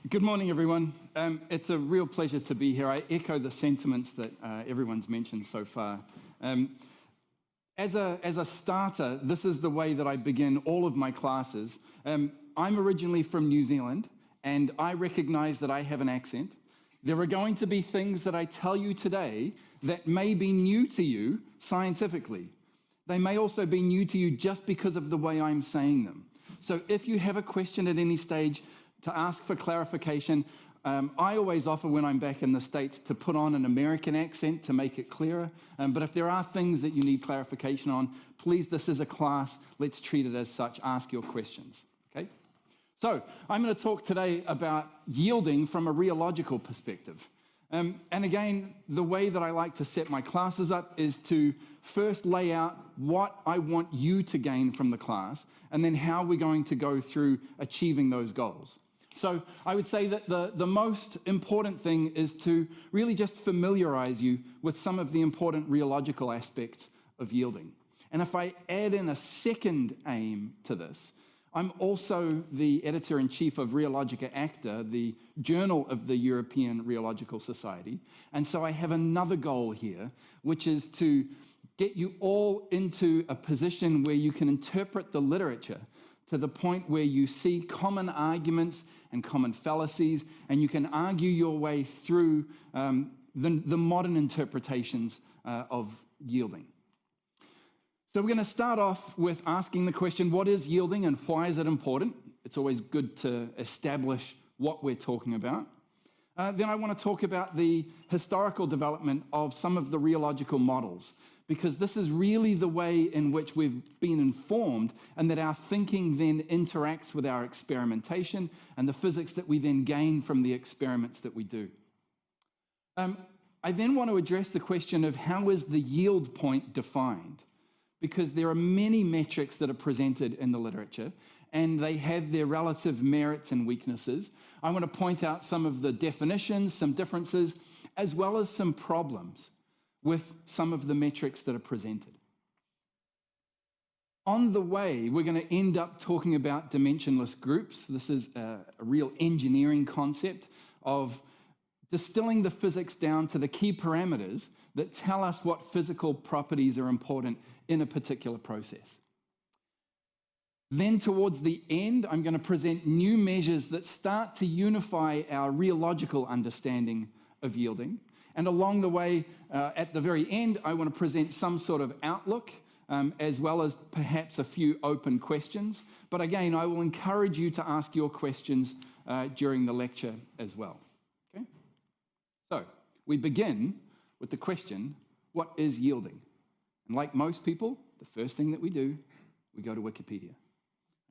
Good morning, everyone. It's a real pleasure to be here. I echo the sentiments that everyone's mentioned so far. As a starter, this is the way that I begin all of my classes. I'm originally from New Zealand, and I recognize that I have an accent. There are going to be things that I tell you today that may be new to you scientifically. They may also be new to you just because of the way I'm saying them. So if you have a question at any stage, to ask for clarification, I always offer when I'm back in the States to put on an American accent to make it clearer. But if there are things that you need clarification on, please, this is a class. Let's treat it as such. Ask your questions, okay? So I'm going to talk today about yielding from a rheological perspective. And again, the way that I like to set my classes up is to first lay out what I want you to gain from the class, and then how we're going to go through achieving those goals. So I would say that the most important thing is to really just familiarize you with some of the important rheological aspects of yielding. And if I add in a second aim to this, I'm also the editor-in-chief of Rheologica Acta, the journal of the European Rheological Society. And so I have another goal here, which is to get you all into a position where you can interpret the literature to the point where you see common arguments and common fallacies, and you can argue your way through the modern interpretations of yielding. So we're going to start off with asking the question, what is yielding and why is it important? It's always good to establish what we're talking about. Then I want to talk about the historical development of some of the rheological models, because this is really the way in which we've been informed, and that our thinking then interacts with our experimentation and the physics that we then gain from the experiments that we do. I then want to address the question of how is the yield point defined, because there are many metrics that are presented in the literature, and they have their relative merits and weaknesses. I want to point out some of the definitions, some differences, as well as some problems with some of the metrics that are presented. On the way, we're going to end up talking about dimensionless groups. This is a real engineering concept of distilling the physics down to the key parameters that tell us what physical properties are important in a particular process. Then towards the end, I'm going to present new measures that start to unify our rheological understanding of yielding. And along the way, at the very end, I want to present some sort of outlook, as well as perhaps a few open questions. But again, I will encourage you to ask your questions during the lecture as well. Okay? So we begin with the question, what is yielding? And like most people, the first thing that we do, we go to Wikipedia.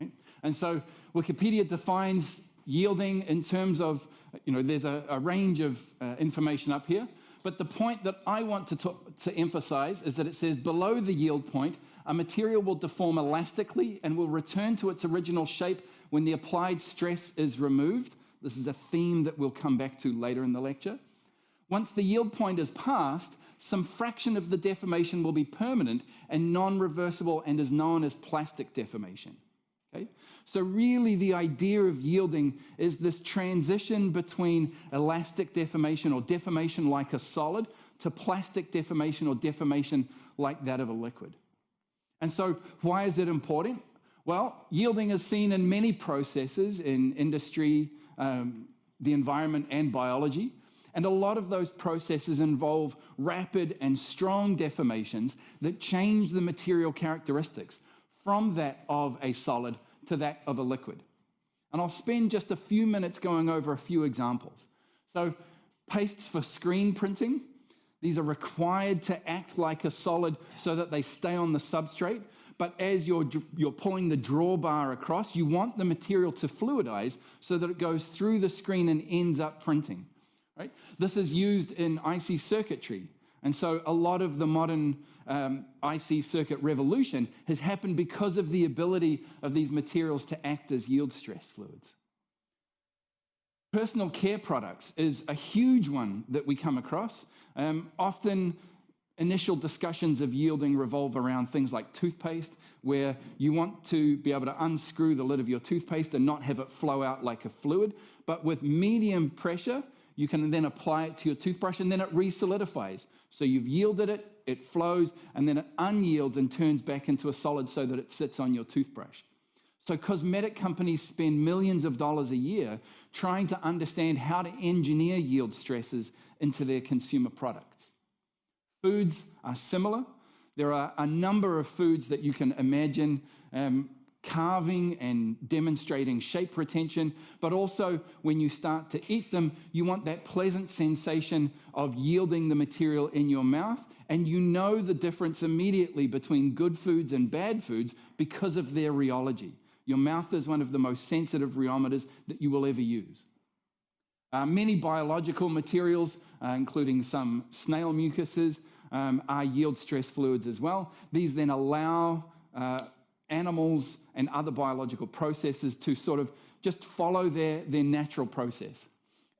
Right? And so Wikipedia defines yielding in terms of, there's a range of information up here, but the point that I want to emphasize is that it says below the yield point, a material will deform elastically and will return to its original shape when the applied stress is removed. This is a theme that we'll come back to later in the lecture. Once the yield point is passed, some fraction of the deformation will be permanent and non-reversible and is known as plastic deformation. Okay? So really the idea of yielding is this transition between elastic deformation or deformation like a solid to plastic deformation or deformation like that of a liquid. And so why is it important? Well, yielding is seen in many processes in industry, the environment, and biology. And a lot of those processes involve rapid and strong deformations that change the material characteristics from that of a solid to that of a liquid. And I'll spend just a few minutes going over a few examples. So pastes for screen printing, these are required to act like a solid so that they stay on the substrate. But as you're pulling the drawbar across, you want the material to fluidize so that it goes through the screen and ends up printing. Right? This is used in IC circuitry. And so a lot of the modern IC circuit revolution has happened because of the ability of these materials to act as yield stress fluids. Personal care products is a huge one that we come across. Often initial discussions of yielding revolve around things like toothpaste, where you want to be able to unscrew the lid of your toothpaste and not have it flow out like a fluid. But with medium pressure, you can then apply it to your toothbrush and then it resolidifies. So you've yielded it, it flows, and then it unyields and turns back into a solid so that it sits on your toothbrush. So cosmetic companies spend millions of dollars a year trying to understand how to engineer yield stresses into their consumer products. Foods are similar. There are a number of foods that you can imagine carving and demonstrating shape retention, but also when you start to eat them, you want that pleasant sensation of yielding the material in your mouth, and you know the difference immediately between good foods and bad foods because of their rheology. Your mouth is one of the most sensitive rheometers that you will ever use. Many biological materials, including some snail mucuses, are yield stress fluids as well. These then allow animals and other biological processes to sort of just follow their natural process,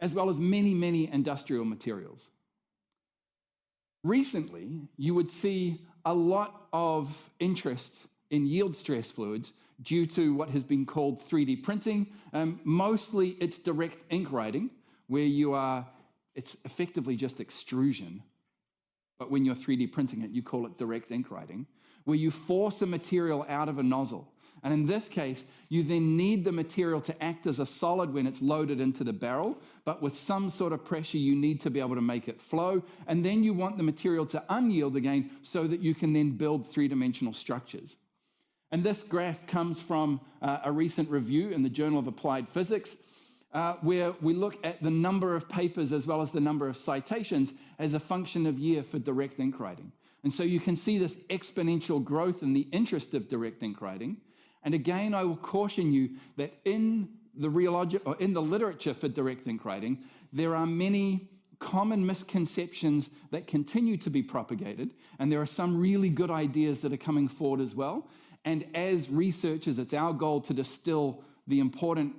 as well as many, many industrial materials. Recently, you would see a lot of interest in yield stress fluids due to what has been called 3D printing. Mostly it's direct ink writing, where it's effectively just extrusion, but when you're 3D printing it, you call it direct ink writing, where you force a material out of a nozzle. And in this case, you then need the material to act as a solid when it's loaded into the barrel, but with some sort of pressure, you need to be able to make it flow. And then you want the material to unyield again so that you can then build three-dimensional structures. And this graph comes from a recent review in the Journal of Applied Physics, where we look at the number of papers as well as the number of citations as a function of year for direct ink writing. And so you can see this exponential growth in the interest of direct ink writing. And again, I will caution you that in the literature for direct ink writing, there are many common misconceptions that continue to be propagated, and there are some really good ideas that are coming forward as well. And as researchers, it's our goal to distill the important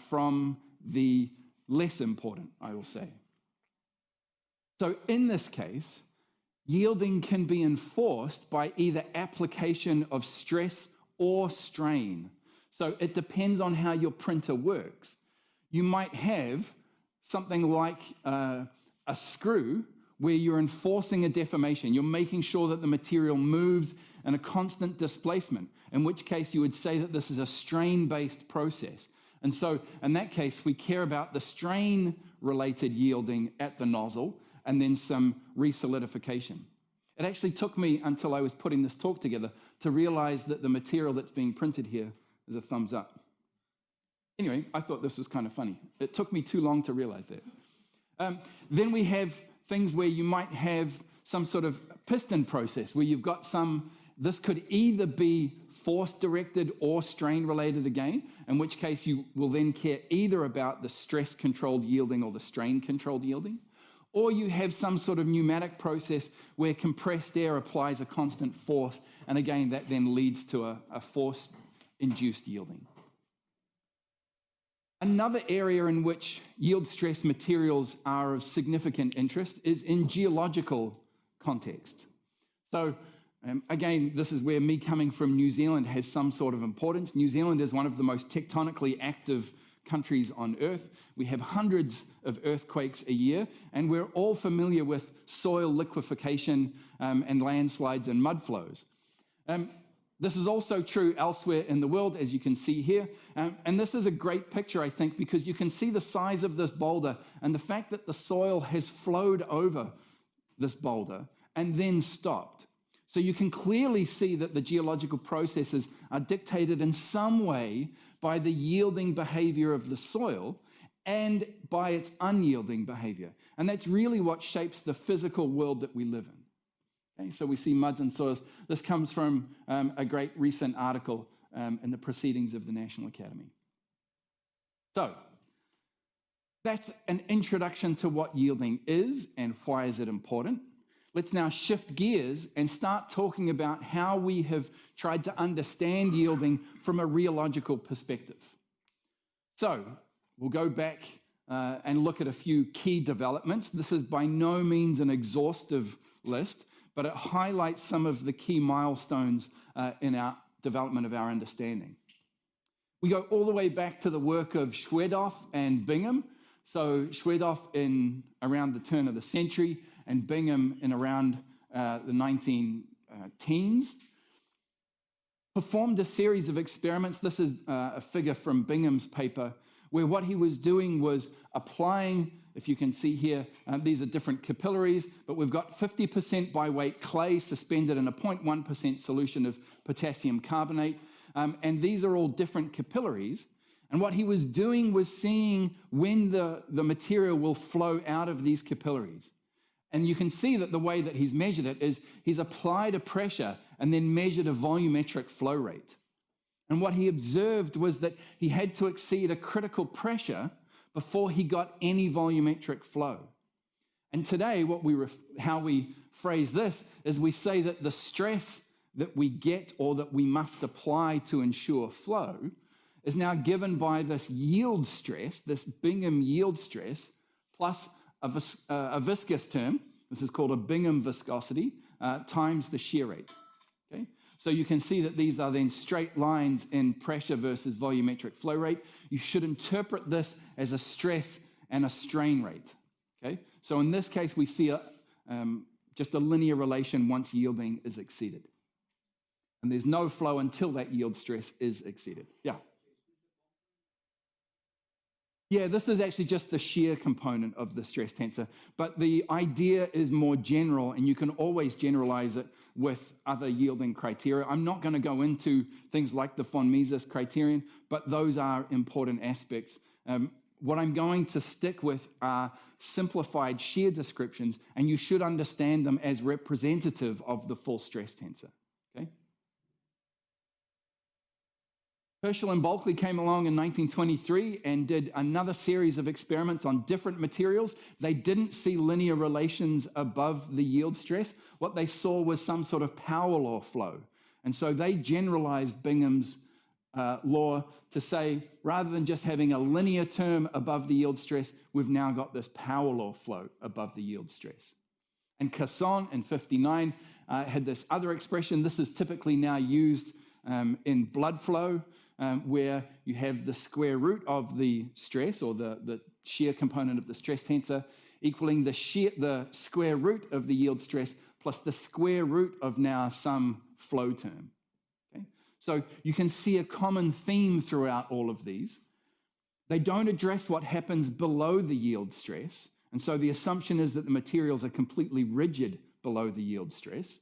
from the less important, I will say. So in this case, yielding can be enforced by either application of stress or strain. So it depends on how your printer works. You might have something like a screw where you're enforcing a deformation. You're making sure that the material moves in a constant displacement, in which case you would say that this is a strain-based process. And so in that case, we care about the strain-related yielding at the nozzle and then some resolidification. It actually took me until I was putting this talk together to realize that the material that's being printed here is a thumbs up. Anyway, I thought this was kind of funny. It took me too long to realize that. Then we have things where you might have some sort of piston process where you've got this could either be force-directed or strain-related again, in which case you will then care either about the stress-controlled yielding or the strain-controlled yielding, or you have some sort of pneumatic process where compressed air applies a constant force, and again, that then leads to a force-induced yielding. Another area in which yield stress materials are of significant interest is in geological context. So again, this is where me coming from New Zealand has some sort of importance. New Zealand is one of the most tectonically active countries on Earth. We have hundreds of earthquakes a year, and we're all familiar with soil liquefaction and landslides and mud flows. This is also true elsewhere in the world, as you can see here. And this is a great picture, I think, because you can see the size of this boulder and the fact that the soil has flowed over this boulder and then stopped. So you can clearly see that the geological processes are dictated in some way by the yielding behavior of the soil and by its unyielding behavior. And that's really what shapes the physical world that we live in. Okay, so we see muds and soils. This comes from a great recent article in the Proceedings of the National Academy. So that's an introduction to what yielding is and why is it important. Let's now shift gears and start talking about how we have tried to understand yielding from a rheological perspective. So we'll go back and look at a few key developments. This is by no means an exhaustive list, but it highlights some of the key milestones in our development of our understanding. We go all the way back to the work of Schwedoff and Bingham. So Schwedoff in around the turn of the century and Bingham in around the 19-teens. Performed a series of experiments. This is a figure from Bingham's paper, where what he was doing was applying, if you can see here, these are different capillaries, but we've got 50% by weight clay suspended in a 0.1% solution of potassium carbonate, and these are all different capillaries. And what he was doing was seeing when the material will flow out of these capillaries. And you can see that the way that he's measured it is he's applied a pressure and then measured a volumetric flow rate. And what he observed was that he had to exceed a critical pressure before he got any volumetric flow. And today, how we phrase this is we say that the stress that we get or that we must apply to ensure flow is now given by this yield stress, this Bingham yield stress, plus a viscous term. This is called a Bingham viscosity times the shear rate. Okay? So you can see that these are then straight lines in pressure versus volumetric flow rate. You should interpret this as a stress and a strain rate. Okay? So in this case, we see just a linear relation once yielding is exceeded. And there's no flow until that yield stress is exceeded. Yeah. Yeah, this is actually just the shear component of the stress tensor, but the idea is more general, and you can always generalize it with other yielding criteria. I'm not going to go into things like the von Mises criterion, but those are important aspects. What I'm going to stick with are simplified shear descriptions, and you should understand them as representative of the full stress tensor. Okay? Herschel and Bulkley came along in 1923 and did another series of experiments on different materials. They didn't see linear relations above the yield stress. What they saw was some sort of power law flow. And so they generalized Bingham's law to say, rather than just having a linear term above the yield stress, we've now got this power law flow above the yield stress. And Casson in 59 had this other expression. This is typically now used in blood flow, where you have the square root of the stress, or the shear component of the stress tensor, equaling the square root of the yield stress plus the square root of now some flow term. Okay? So you can see a common theme throughout all of these. They don't address what happens below the yield stress, and so the assumption is that the materials are completely rigid below the yield stress.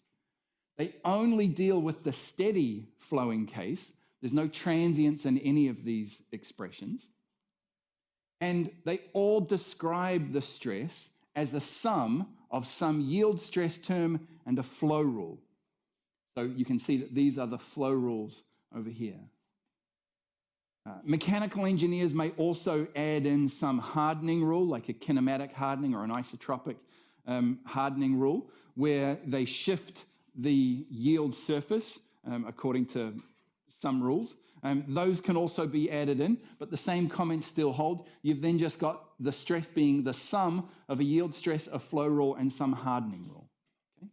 They only deal with the steady flowing case. There's no transience in any of these expressions. And they all describe the stress as a sum of some yield stress term and a flow rule. So you can see that these are the flow rules over here. Mechanical engineers may also add in some hardening rule, like a kinematic hardening or an isotropic hardening rule, where they shift the yield surface according to some rules. Those can also be added in, but the same comments still hold. You've then just got the stress being the sum of a yield stress, a flow rule, and some hardening rule. Okay?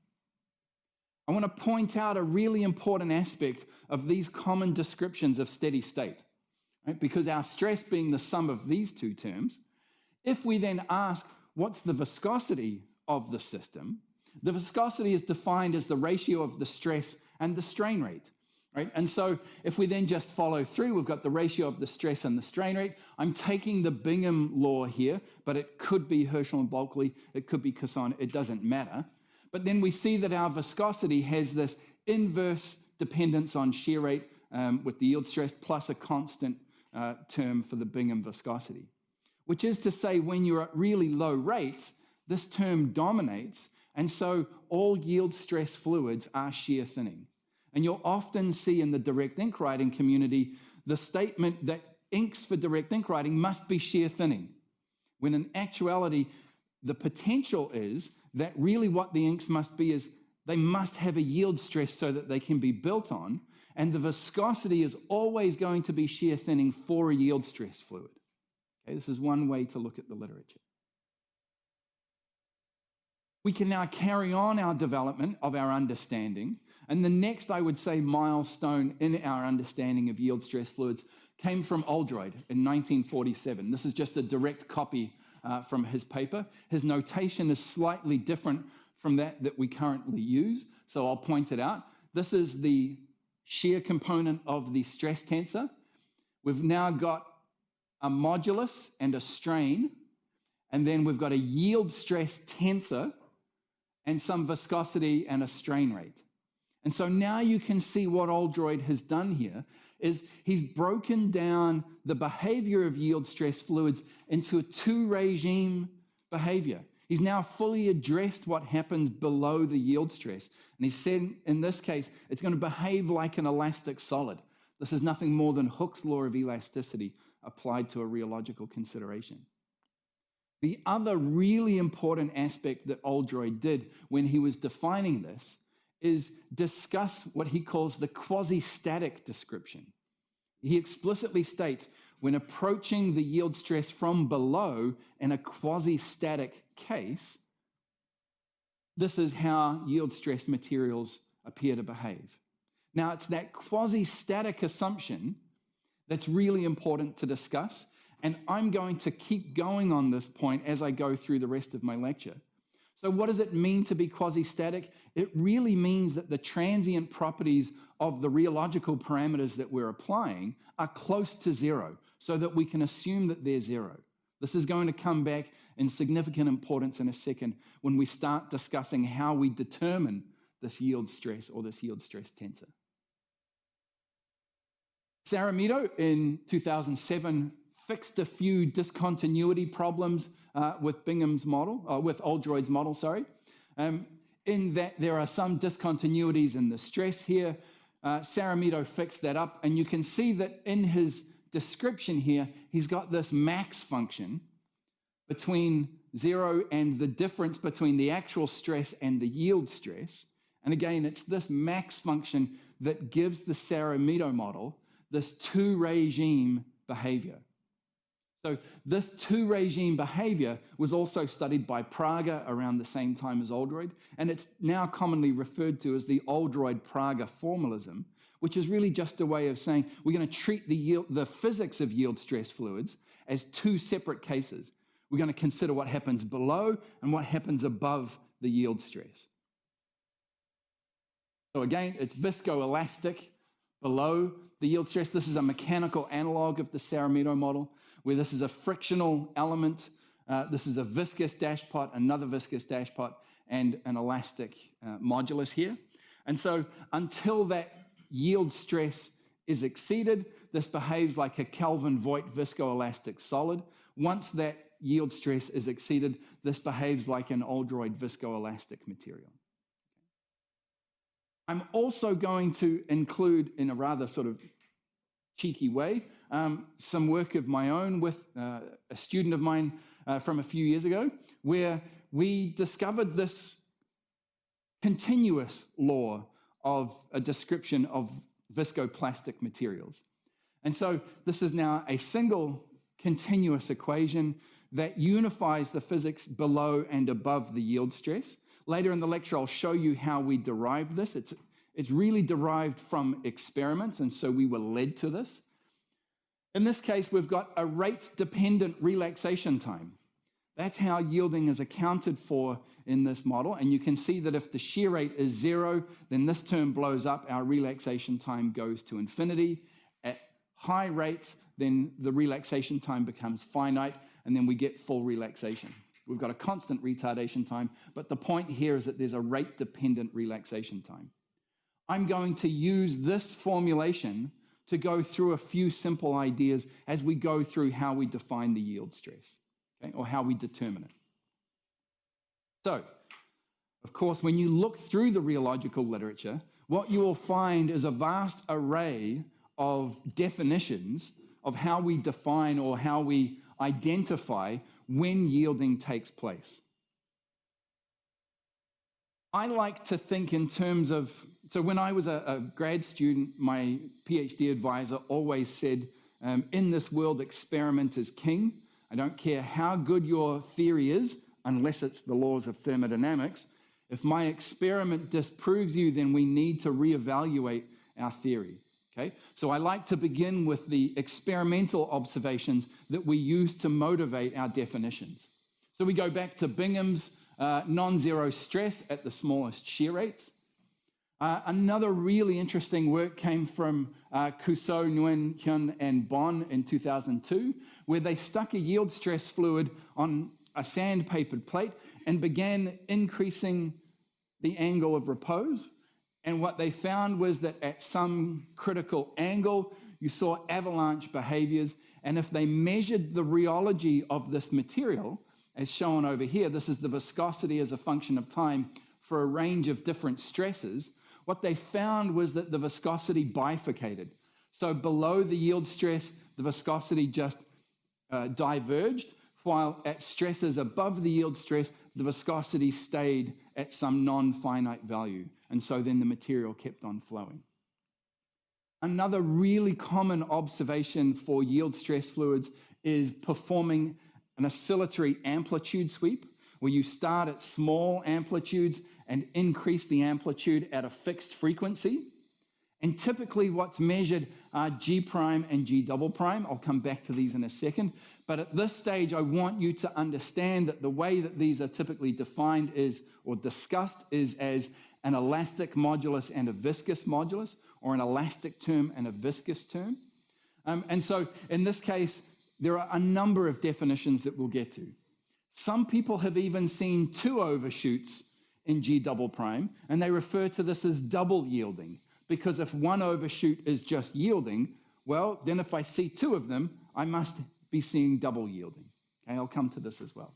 I want to point out a really important aspect of these common descriptions of steady state, right? Because our stress being the sum of these two terms, if we then ask what's the viscosity of the system, the viscosity is defined as the ratio of the stress and the strain rate. Right? And so if we then just follow through, we've got the ratio of the stress and the strain rate. I'm taking the Bingham law here, but it could be Herschel and Bulkley, it could be Casson, it doesn't matter. But then we see that our viscosity has this inverse dependence on shear rate with the yield stress plus a constant term for the Bingham viscosity, which is to say when you're at really low rates, this term dominates, and so all yield stress fluids are shear thinning. And you'll often see in the direct ink writing community the statement that inks for direct ink writing must be shear thinning, when in actuality, the potential is that really what the inks must be is they must have a yield stress so that they can be built on, and the viscosity is always going to be shear thinning for a yield stress fluid. Okay, this is one way to look at the literature. We can now carry on our development of our understanding And the next, I would say, milestone in our understanding of yield stress fluids came from Aldroid in 1947. This is just a direct copy from his paper. His notation is slightly different from that we currently use, so I'll point it out. This is the shear component of the stress tensor. We've now got a modulus and a strain, and then we've got a yield stress tensor and some viscosity and a strain rate. And so now you can see what Aldroid has done here is he's broken down the behavior of yield stress fluids into a two-regime behavior. He's now fully addressed what happens below the yield stress. And he said, in this case, it's going to behave like an elastic solid. This is nothing more than Hooke's law of elasticity applied to a rheological consideration. The other really important aspect that Aldroid did when he was defining this is discuss what he calls the quasi-static description. He explicitly states, when approaching the yield stress from below in a quasi-static case, this is how yield stress materials appear to behave. Now, it's that quasi-static assumption that's really important to discuss, and I'm going to keep going on this point as I go through the rest of my lecture. So what does it mean to be quasi-static? It really means that the transient properties of the rheological parameters that we're applying are close to zero, so that we can assume that they're zero. This is going to come back in significant importance in a second when we start discussing how we determine this yield stress or this yield stress tensor. Saramito in 2007 fixed a few discontinuity problems with Bingham's model, with Aldroid's model, sorry. In that there are some discontinuities in the stress here. Saramito fixed that up, and you can see that in his description here, he's got this max function between 0 and the difference between the actual stress and the yield stress. And again, it's this max function that gives the Saramito model this two-regime behavior. So this two-regime behavior was also studied by Prager around the same time as Aldroid, and it's now commonly referred to as the Aldroid-Prager formalism, which is really just a way of saying we're going to treat the physics of yield stress fluids as two separate cases. We're going to consider what happens below and what happens above the yield stress. So again, it's viscoelastic below the yield stress. This is a mechanical analog of the Saramito model, where this is a frictional element. This is a viscous dashpot, another viscous dashpot, and an elastic modulus here. And so until that yield stress is exceeded, this behaves like a Kelvin-Voigt viscoelastic solid. Once that yield stress is exceeded, this behaves like an Aldroid viscoelastic material. I'm also going to include, in a rather sort of cheeky way, some work of my own with a student of mine from a few years ago, where we discovered this continuous law of a description of viscoplastic materials. And so this is now a single continuous equation that unifies the physics below and above the yield stress. Later in the lecture, I'll show you how we derive this. It's really derived from experiments, and so we were led to this. In this case, we've got a rate-dependent relaxation time. That's how yielding is accounted for in this model, and you can see that if the shear rate is 0, then this term blows up, our relaxation time goes to infinity. At high rates, then the relaxation time becomes finite, and then we get full relaxation. We've got a constant retardation time, but the point here is that there's a rate-dependent relaxation time. I'm going to use this formulation to go through a few simple ideas as we go through how we define the yield stress, okay, or how we determine it. So, of course, when you look through the rheological literature, what you will find is a vast array of definitions of how we define or how we identify when yielding takes place. I like to think in terms of, so when I was a grad student, my PhD advisor always said, in this world, experiment is king. I don't care how good your theory is, unless it's the laws of thermodynamics. If my experiment disproves you, then we need to reevaluate our theory. Okay? So I like to begin with the experimental observations that we use to motivate our definitions. So we go back to Bingham's non-zero stress at the smallest shear rates. Another really interesting work came from Kuso, Nguyen, Hyun, and Bon in 2002, where they stuck a yield stress fluid on a sandpapered plate and began increasing the angle of repose. And what they found was that at some critical angle, you saw avalanche behaviors. And if they measured the rheology of this material, as shown over here, this is the viscosity as a function of time for a range of different stresses, what they found was that the viscosity bifurcated. So below the yield stress, the viscosity just diverged, while at stresses above the yield stress, the viscosity stayed at some non-finite value. And so then the material kept on flowing. Another really common observation for yield stress fluids is performing an oscillatory amplitude sweep, where you start at small amplitudes and increase the amplitude at a fixed frequency. And typically what's measured are G prime and G double prime. I'll come back to these in a second. But at this stage, I want you to understand that the way that these are typically defined is, or discussed, is as an elastic modulus and a viscous modulus, or an elastic term and a viscous term. And so in this case, there are a number of definitions that we'll get to. Some people have even seen two overshoots in G double prime, and they refer to this as double yielding, because if one overshoot is just yielding, well, then if I see two of them, I must be seeing double yielding. Okay, I'll come to this as well.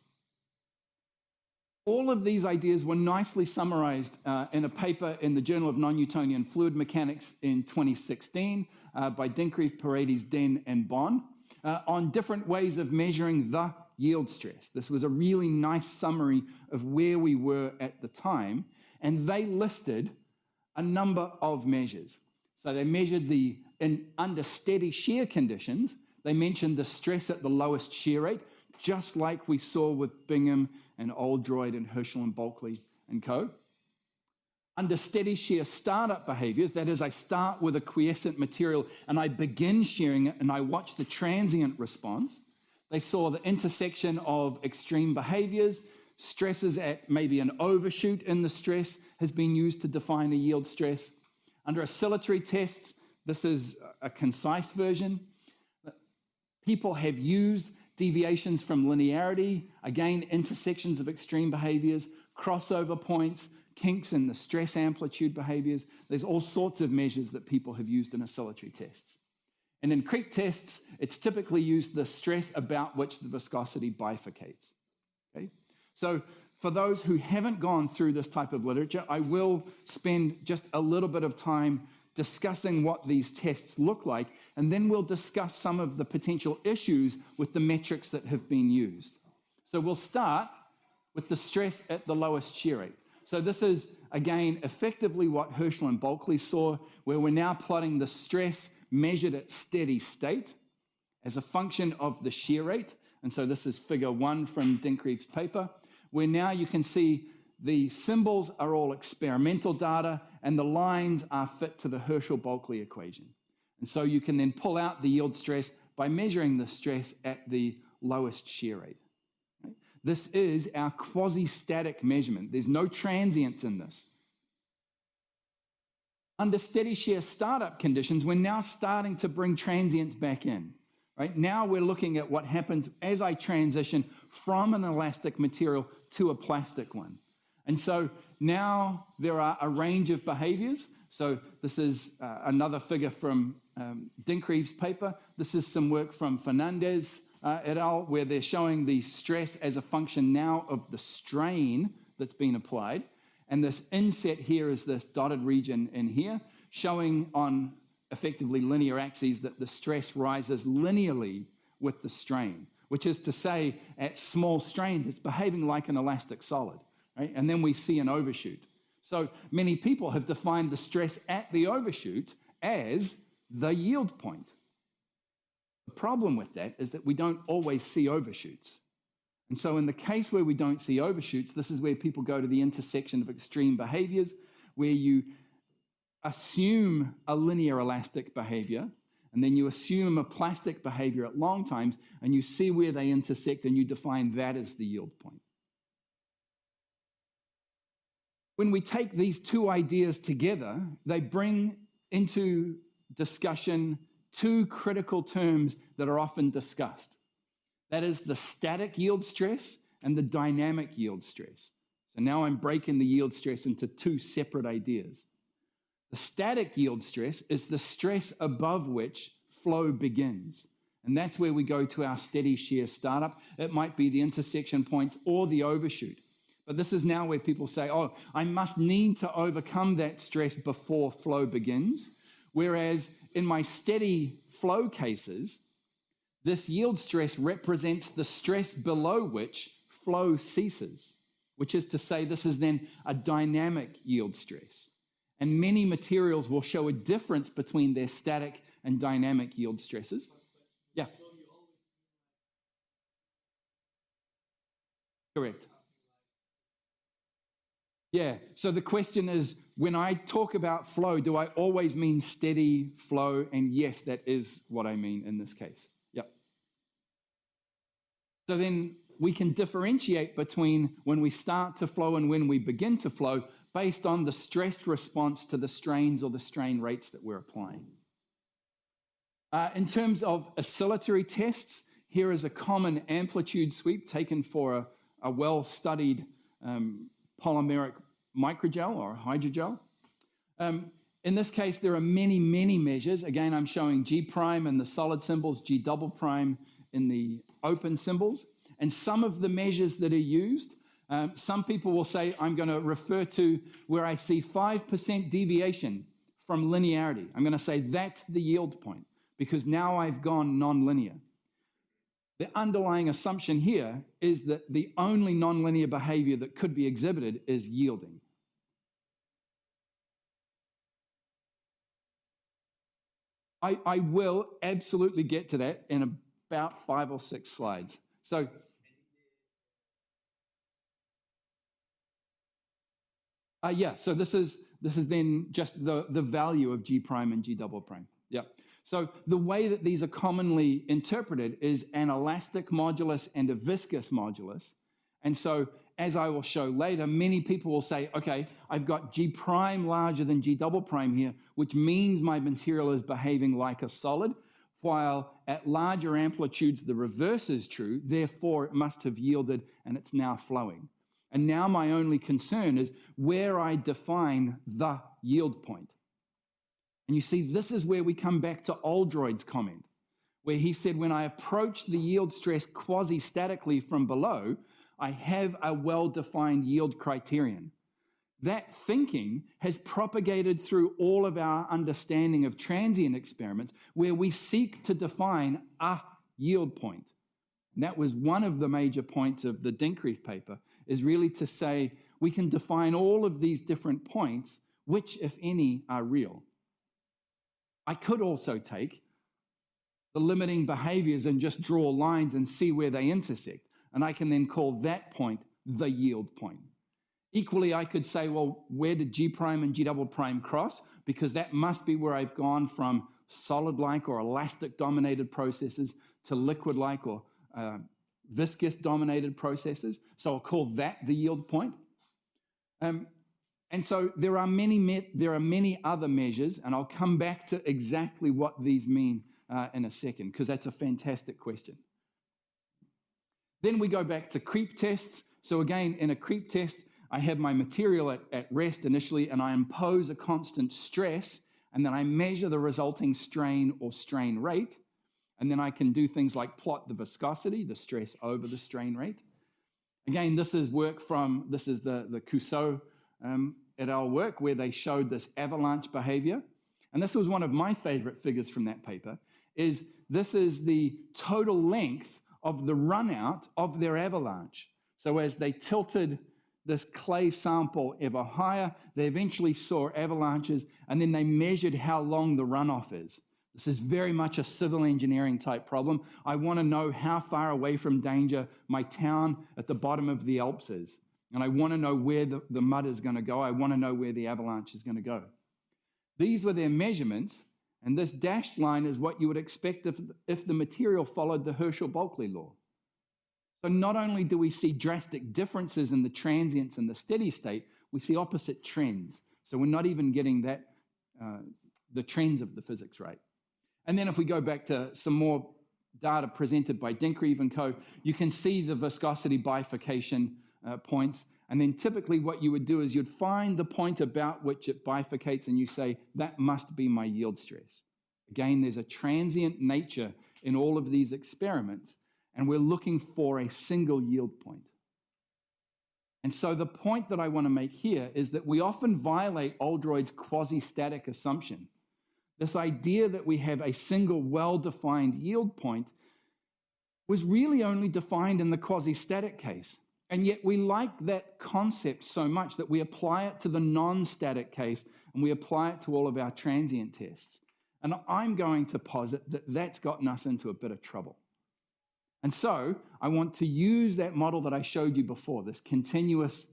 All of these ideas were nicely summarized in a paper in the Journal of Non-Newtonian Fluid Mechanics in 2016 by Dinkrieff, Paredes, Den, and Bon on different ways of measuring the yield stress. This was a really nice summary of where we were at the time, and they listed a number of measures. So they measured under steady shear conditions, they mentioned the stress at the lowest shear rate, just like we saw with Bingham and Aldroid and Herschel and Bulkley and co. Under steady shear startup behaviors, that is, I start with a quiescent material and I begin shearing it and I watch the transient response. They saw the intersection of extreme behaviors, stresses at maybe an overshoot in the stress has been used to define a yield stress. Under oscillatory tests, this is a concise version. People have used deviations from linearity, again, intersections of extreme behaviors, crossover points, kinks in the stress amplitude behaviors. There's all sorts of measures that people have used in oscillatory tests. And in creep tests, it's typically used the stress about which the viscosity bifurcates. Okay? So for those who haven't gone through this type of literature, I will spend just a little bit of time discussing what these tests look like, and then we'll discuss some of the potential issues with the metrics that have been used. So we'll start with the stress at the lowest shear rate. So this is, again, effectively what Herschel and Bulkley saw, where we're now plotting the stress measured at steady state as a function of the shear rate. And so this is figure 1 from Dinkrieff's paper, where now you can see the symbols are all experimental data and the lines are fit to the Herschel-Bulkley equation. And so you can then pull out the yield stress by measuring the stress at the lowest shear rate. Right? This is our quasi-static measurement. There's no transients in this. Under steady shear startup conditions, we're now starting to bring transients back in. Right? Now we're looking at what happens as I transition from an elastic material to a plastic one. And so now there are a range of behaviors. So this is another figure from Dinkrieff's paper. This is some work from Fernandez et al., where they're showing the stress as a function now of the strain that's been applied. And this inset here is this dotted region in here, showing on effectively linear axes that the stress rises linearly with the strain, which is to say at small strains, it's behaving like an elastic solid. Right? And then we see an overshoot. So many people have defined the stress at the overshoot as the yield point. The problem with that is that we don't always see overshoots. And so in the case where we don't see overshoots, this is where people go to the intersection of extreme behaviors, where you assume a linear elastic behavior, and then you assume a plastic behavior at long times, and you see where they intersect, and you define that as the yield point. When we take these two ideas together, they bring into discussion two critical terms that are often discussed. That is the static yield stress and the dynamic yield stress. So now I'm breaking the yield stress into two separate ideas. The static yield stress is the stress above which flow begins. And that's where we go to our steady shear startup. It might be the intersection points or the overshoot. But this is now where people say, oh, I must need to overcome that stress before flow begins. Whereas in my steady flow cases, this yield stress represents the stress below which flow ceases, which is to say this is then a dynamic yield stress. And many materials will show a difference between their static and dynamic yield stresses. Yeah. Correct. Yeah, so the question is, when I talk about flow, do I always mean steady flow? And yes, that is what I mean in this case. Yep. So then we can differentiate between when we start to flow and when we begin to flow based on the stress response to the strains or the strain rates that we're applying. In terms of oscillatory tests, here is a common amplitude sweep taken for a well-studied polymeric microgel or hydrogel. In this case, there are many, many measures. Again, I'm showing G prime in the solid symbols, G double prime in the open symbols. And some of the measures that are used, some people will say, I'm going to refer to where I see 5% deviation from linearity. I'm going to say that's the yield point because now I've gone nonlinear. The underlying assumption here is that the only nonlinear behavior that could be exhibited is yielding. I will absolutely get to that in about 5 or 6 slides. So, so this is then just the value of G prime and G double prime. Yeah. So the way that these are commonly interpreted is an elastic modulus and a viscous modulus. And so, as I will show later, many people will say, okay, I've got G prime larger than G double prime here, which means my material is behaving like a solid, while at larger amplitudes, the reverse is true. Therefore, it must have yielded and it's now flowing. And now my only concern is where I define the yield point. And you see, this is where we come back to Aldroid's comment, where he said, when I approach the yield stress quasi-statically from below, I have a well-defined yield criterion. That thinking has propagated through all of our understanding of transient experiments, where we seek to define a yield point. And that was one of the major points of the Dinkreef paper, is really to say we can define all of these different points, which, if any, are real. I could also take the limiting behaviors and just draw lines and see where they intersect. And I can then call that point the yield point. Equally, I could say, well, where did G prime and G double prime cross? Because that must be where I've gone from solid-like or elastic-dominated processes to liquid-like or viscous-dominated processes. So I'll call that the yield point. And so there are many other measures, and I'll come back to exactly what these mean in a second, because that's a fantastic question. Then we go back to creep tests. So again, in a creep test, I have my material at rest initially, and I impose a constant stress, and then I measure the resulting strain or strain rate. And then I can do things like plot the viscosity, the stress over the strain rate. Again, this is the Cousseau et al. Work where they showed this avalanche behavior. And this was one of my favorite figures from that paper, this is the total length of the run out of their avalanche. So as they tilted this clay sample ever higher, they eventually saw avalanches, and then they measured how long the runoff is. This is very much a civil engineering type problem. I want to know how far away from danger my town at the bottom of the Alps is. And I want to know where the mud is going to go. I want to know where the avalanche is going to go. These were their measurements, and this dashed line is what you would expect if the material followed the Herschel-Bulkley law. So not only do we see drastic differences in the transients and the steady state, we see opposite trends. So we're not even getting that the trends of the physics right. And then if we go back to some more data presented by Dinkereeve and co., you can see the viscosity bifurcation points. And then typically what you would do is you'd find the point about which it bifurcates and you say, that must be my yield stress. Again, there's a transient nature in all of these experiments, and we're looking for a single yield point. And so the point that I want to make here is that we often violate Aldroid's quasi-static assumption. This idea that we have a single well-defined yield point was really only defined in the quasi-static case. And yet we like that concept so much that we apply it to the non-static case and we apply it to all of our transient tests. And I'm going to posit that that's gotten us into a bit of trouble. And so I want to use that model that I showed you before, this continuous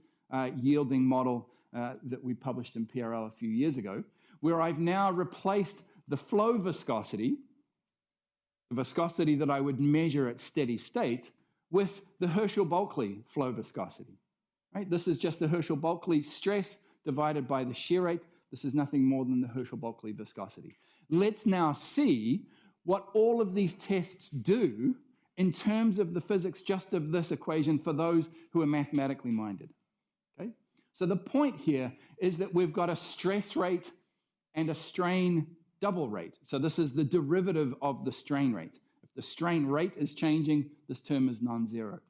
yielding model that we published in PRL a few years ago, where I've now replaced the flow viscosity, the viscosity that I would measure at steady state, with the Herschel-Bulkley flow viscosity. Right? This is just the Herschel-Bulkley stress divided by the shear rate. This is nothing more than the Herschel-Bulkley viscosity. Let's now see what all of these tests do in terms of the physics just of this equation for those who are mathematically minded. Okay? So the point here is that we've got a stress rate and a strain double rate. So this is the derivative of the strain rate. If the strain rate is changing, this term is non-zero.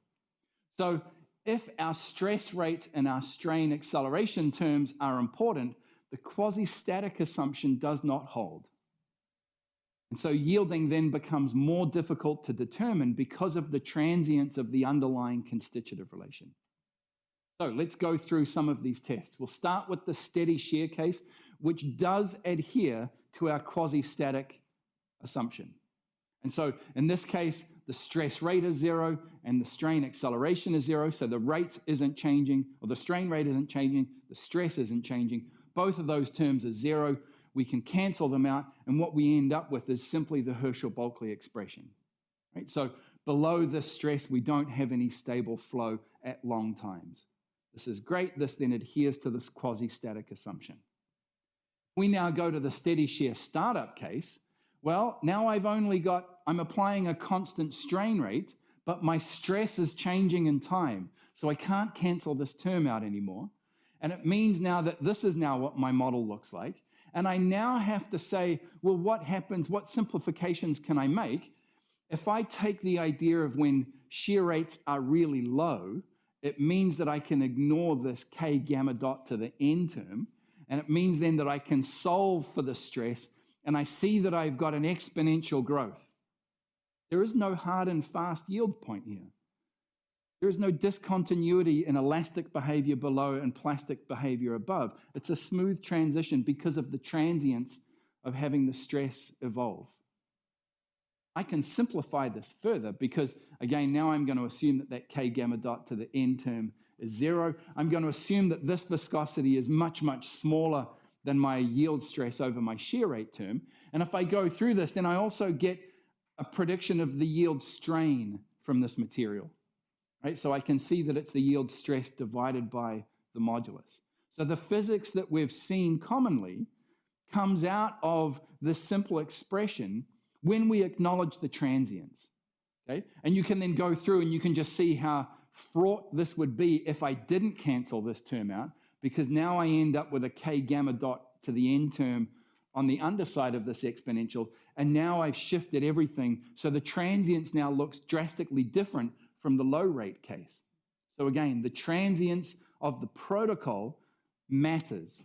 So if our stress rate and our strain acceleration terms are important, the quasi-static assumption does not hold. And so yielding then becomes more difficult to determine because of the transience of the underlying constitutive relation. So let's go through some of these tests. We'll start with the steady shear case, which does adhere to our quasi-static assumption. And so in this case, the stress rate is zero and the strain acceleration is zero. So the rate isn't changing, or the strain rate isn't changing, the stress isn't changing. Both of those terms are zero. We can cancel them out, and what we end up with is simply the Herschel-Bulkley expression. Right? So below this stress, we don't have any stable flow at long times. This is great. This then adheres to this quasi-static assumption. We now go to the steady shear startup case. Well, now I'm applying a constant strain rate, but my stress is changing in time. So I can't cancel this term out anymore. And it means now that this is now what my model looks like. And I now have to say, well, what happens? What simplifications can I make? If I take the idea of when shear rates are really low, it means that I can ignore this k gamma dot to the n term. And it means then that I can solve for the stress, and I see that I've got an exponential growth. There is no hard and fast yield point here. There is no discontinuity in elastic behavior below and plastic behavior above. It's a smooth transition because of the transience of having the stress evolve. I can simplify this further because, again, now I'm going to assume that k gamma dot to the n term is zero. I'm going to assume that this viscosity is much, much smaller than my yield stress over my shear rate term. And if I go through this, then I also get a prediction of the yield strain from this material. Right? So I can see that it's the yield stress divided by the modulus. So the physics that we've seen commonly comes out of this simple expression when we acknowledge the transients. Okay? And you can then go through and you can just see how fraught this would be if I didn't cancel this term out, because now I end up with a k gamma dot to the n term on the underside of this exponential, and now I've shifted everything. So the transients now looks drastically different from the low rate case. So again, the transience of the protocol matters.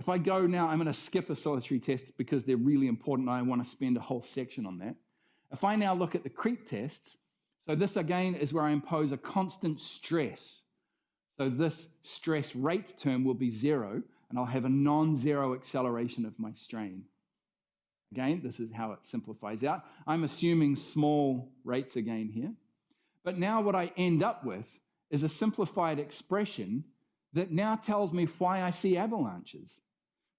If I go now, I'm going to skip oscillatory tests because they're really important. I want to spend a whole section on that. If I now look at the creep tests, so this again is where I impose a constant stress. So this stress rate term will be zero, and I'll have a non-zero acceleration of my strain. Again, this is how it simplifies out. I'm assuming small rates again here. But now what I end up with is a simplified expression that now tells me why I see avalanches.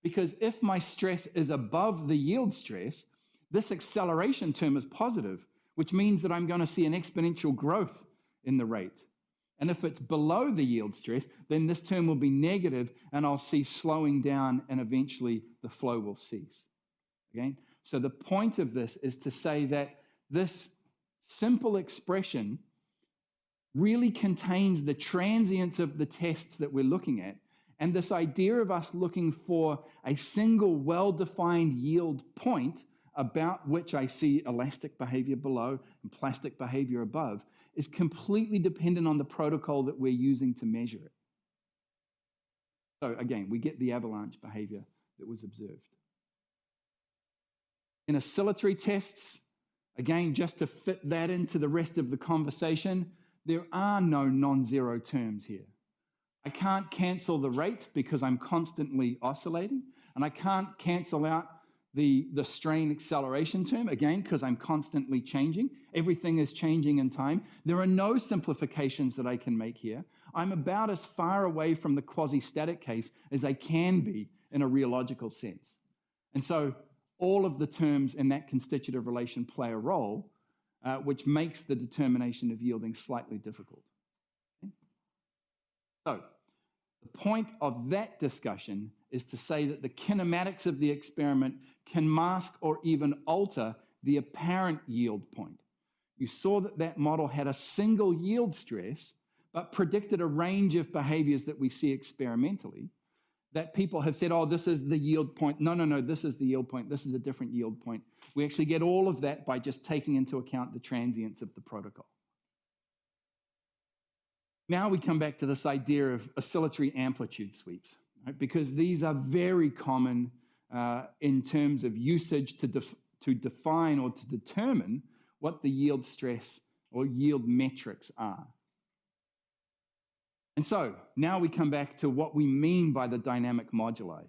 Because if my stress is above the yield stress, this acceleration term is positive, which means that I'm going to see an exponential growth in the rate. And if it's below the yield stress, then this term will be negative, and I'll see slowing down, and eventually the flow will cease. Okay? So the point of this is to say that this simple expression really contains the transience of the tests that we're looking at, and this idea of us looking for a single well-defined yield point about which I see elastic behavior below and plastic behavior above is completely dependent on the protocol that we're using to measure it. So again, we get the avalanche behavior that was observed. In oscillatory tests, again, just to fit that into the rest of the conversation, there are no non-zero terms here. I can't cancel the rate because I'm constantly oscillating, and I can't cancel out the strain acceleration term, again, because I'm constantly changing. Everything is changing in time. There are no simplifications that I can make here. I'm about as far away from the quasi-static case as I can be in a rheological sense. And so all of the terms in that constitutive relation play a role, which makes the determination of yielding slightly difficult. Okay? So the point of that discussion is to say that the kinematics of the experiment can mask or even alter the apparent yield point. You saw that that model had a single yield stress, but predicted a range of behaviors that we see experimentally, that people have said, oh, this is the yield point. No, this is the yield point. This is a different yield point. We actually get all of that by just taking into account the transience of the protocol. Now we come back to this idea of oscillatory amplitude sweeps, right? Because these are very common in terms of usage to define or to determine what the yield stress or yield metrics are. And so now we come back to what we mean by the dynamic moduli.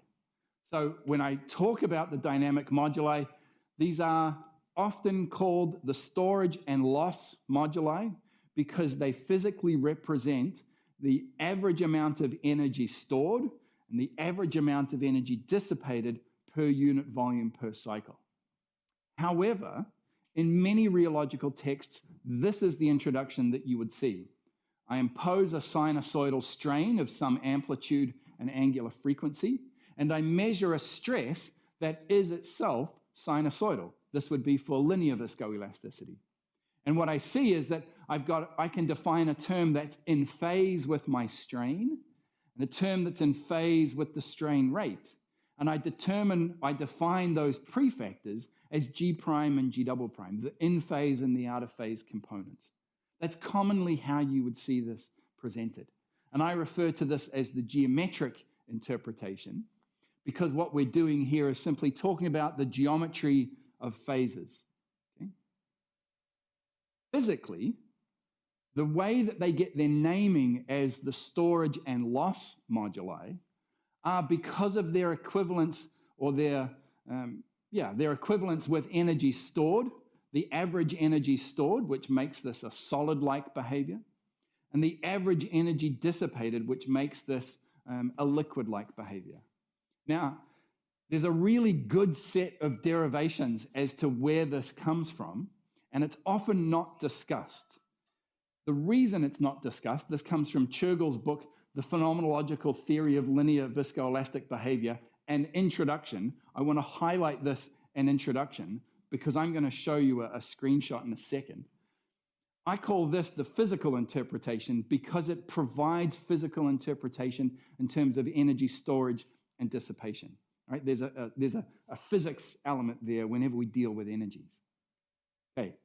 So when I talk about the dynamic moduli, these are often called the storage and loss moduli because they physically represent the average amount of energy stored and the average amount of energy dissipated per unit volume per cycle. However, in many rheological texts, this is the introduction that you would see. I impose a sinusoidal strain of some amplitude and angular frequency, and I measure a stress that is itself sinusoidal. This would be for linear viscoelasticity. And what I see is that I can define a term that's in phase with my strain, and a term that's in phase with the strain rate. And I define those prefactors as G prime and G double prime, the in phase and the out of phase components. That's commonly how you would see this presented. And I refer to this as the geometric interpretation because what we're doing here is simply talking about the geometry of phases. Okay? Physically, the way that they get their naming as the storage and loss moduli are because of their equivalence or their equivalence with energy stored, the average energy stored, which makes this a solid-like behavior, and the average energy dissipated, which makes this a liquid-like behavior. Now, there's a really good set of derivations as to where this comes from, and it's often not discussed. The reason it's not discussed, this comes from Churgill's book, The Phenomenological Theory of Linear Viscoelastic Behavior, and Introduction. I want to highlight this in Introduction because I'm going to show you a screenshot in a second. I call this the physical interpretation because it provides physical interpretation in terms of energy storage and dissipation. Right? There's a physics element there whenever we deal with energies. Okay.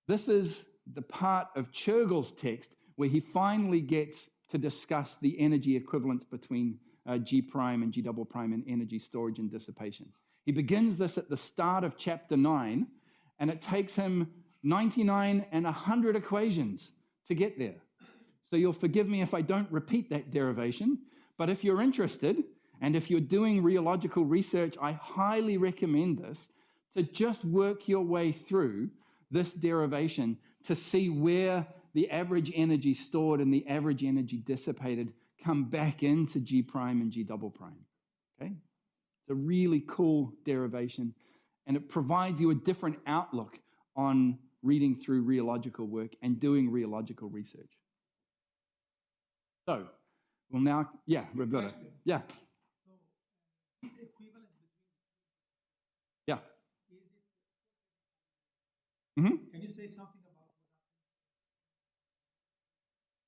This is the part of Churgill's text where he finally gets to discuss the energy equivalence between G prime and G double prime in energy storage and dissipation. He begins this at the start of chapter 9, and it takes him 99 and 100 equations to get there. So you'll forgive me if I don't repeat that derivation, but if you're interested, and if you're doing rheological research, I highly recommend this to just work your way through this derivation to see where the average energy stored and the average energy dissipated come back into G prime and G double prime. Okay? It's a really cool derivation, and it provides you a different outlook on reading through rheological work and doing rheological research. So, well now, yeah, Roberta. Yeah. So, is equivalence between yeah. Is it? Mm-hmm. Can you say something about what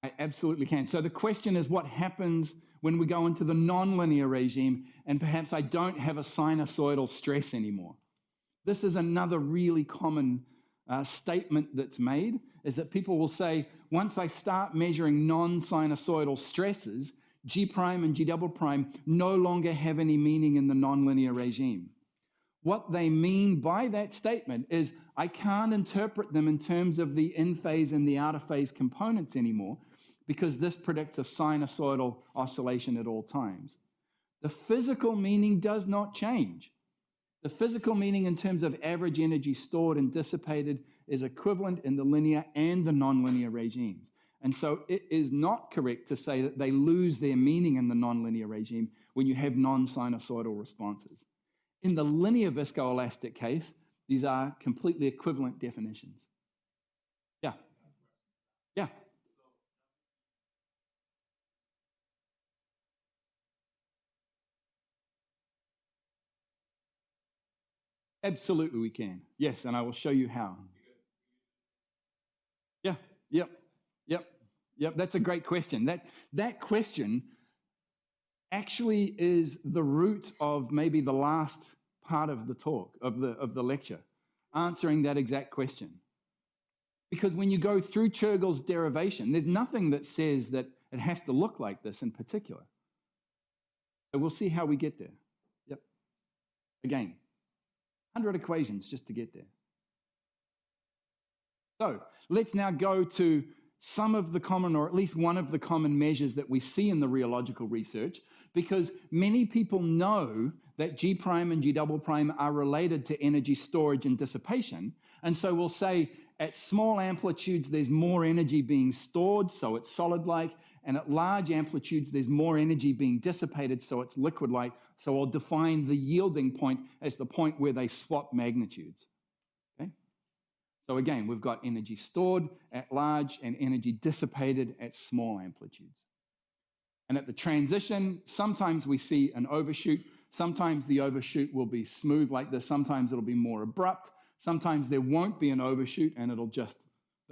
happens? I absolutely can. So the question is, what happens when we go into the nonlinear regime and perhaps I don't have a sinusoidal stress anymore? This is another really common statement that's made, is that people will say, once I start measuring non-sinusoidal stresses, G prime and G double prime no longer have any meaning in the nonlinear regime. What they mean by that statement is I can't interpret them in terms of the in-phase and the out-of-phase components anymore, because this predicts a sinusoidal oscillation at all times. The physical meaning does not change. The physical meaning in terms of average energy stored and dissipated is equivalent in the linear and the nonlinear regimes. And so it is not correct to say that they lose their meaning in the nonlinear regime when you have non-sinusoidal responses. In the linear viscoelastic case, these are completely equivalent definitions. Yeah. Yeah. Absolutely we can. Yes, and I will show you how. Yeah, yep. That's a great question. That question actually is the root of maybe the last part of the talk, of the lecture, answering that exact question. Because when you go through Churgill's derivation, there's nothing that says that it has to look like this in particular. So we'll see how we get there. Yep. Again, 100 equations just to get there. So let's now go to some of the common, or at least one of the common measures that we see in the rheological research, because many people know that G prime and G double prime are related to energy storage and dissipation. And so we'll say at small amplitudes, there's more energy being stored, so it's solid-like, and at large amplitudes, there's more energy being dissipated, so it's liquid-like. So I'll define the yielding point as the point where they swap magnitudes. Okay? So again, we've got energy stored at large and energy dissipated at small amplitudes. And at the transition, sometimes we see an overshoot. Sometimes the overshoot will be smooth like this. Sometimes it'll be more abrupt. Sometimes there won't be an overshoot and they'll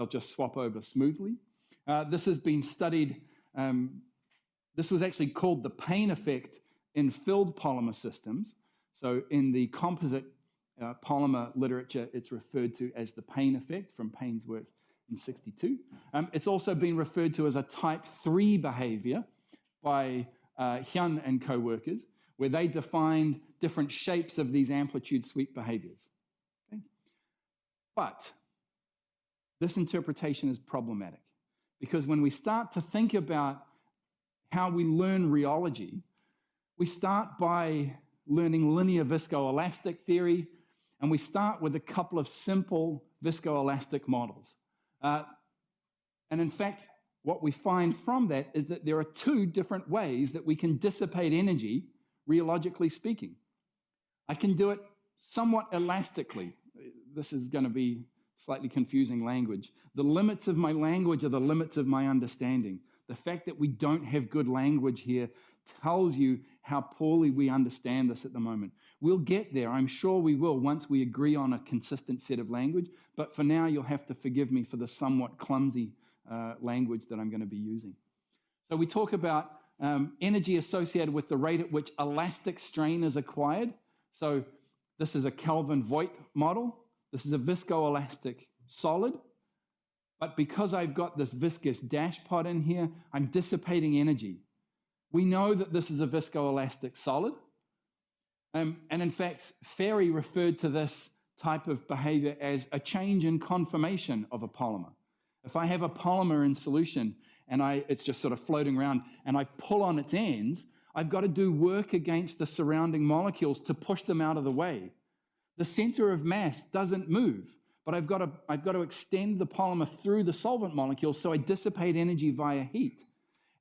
just swap over smoothly. This has been studied. This was actually called the Payne effect in filled polymer systems. So in the composite polymer literature, it's referred to as the Payne effect from Payne's work in 1962. It's also been referred to as a type 3 behavior by Hyun and co-workers, where they defined different shapes of these amplitude sweep behaviors. Okay? But this interpretation is problematic, because when we start to think about how we learn rheology, we start by learning linear viscoelastic theory, and we start with a couple of simple viscoelastic models. And in fact, what we find from that is that there are two different ways that we can dissipate energy, rheologically speaking. I can do it somewhat elastically. This is going to be slightly confusing language. The limits of my language are the limits of my understanding. The fact that we don't have good language here tells you how poorly we understand this at the moment. We'll get there, I'm sure we will, once we agree on a consistent set of language, but for now you'll have to forgive me for the somewhat clumsy language that I'm going to be using. So we talk about energy associated with the rate at which elastic strain is acquired. So this is a Kelvin-Voigt model. This is a viscoelastic solid. But because I've got this viscous dash pot in here, I'm dissipating energy. We know that this is a viscoelastic solid. And in fact, Ferry referred to this type of behavior as a change in conformation of a polymer. If I have a polymer in solution and it's just sort of floating around and I pull on its ends, I've got to do work against the surrounding molecules to push them out of the way. The center of mass doesn't move, but I've got to extend the polymer through the solvent molecule, so I dissipate energy via heat.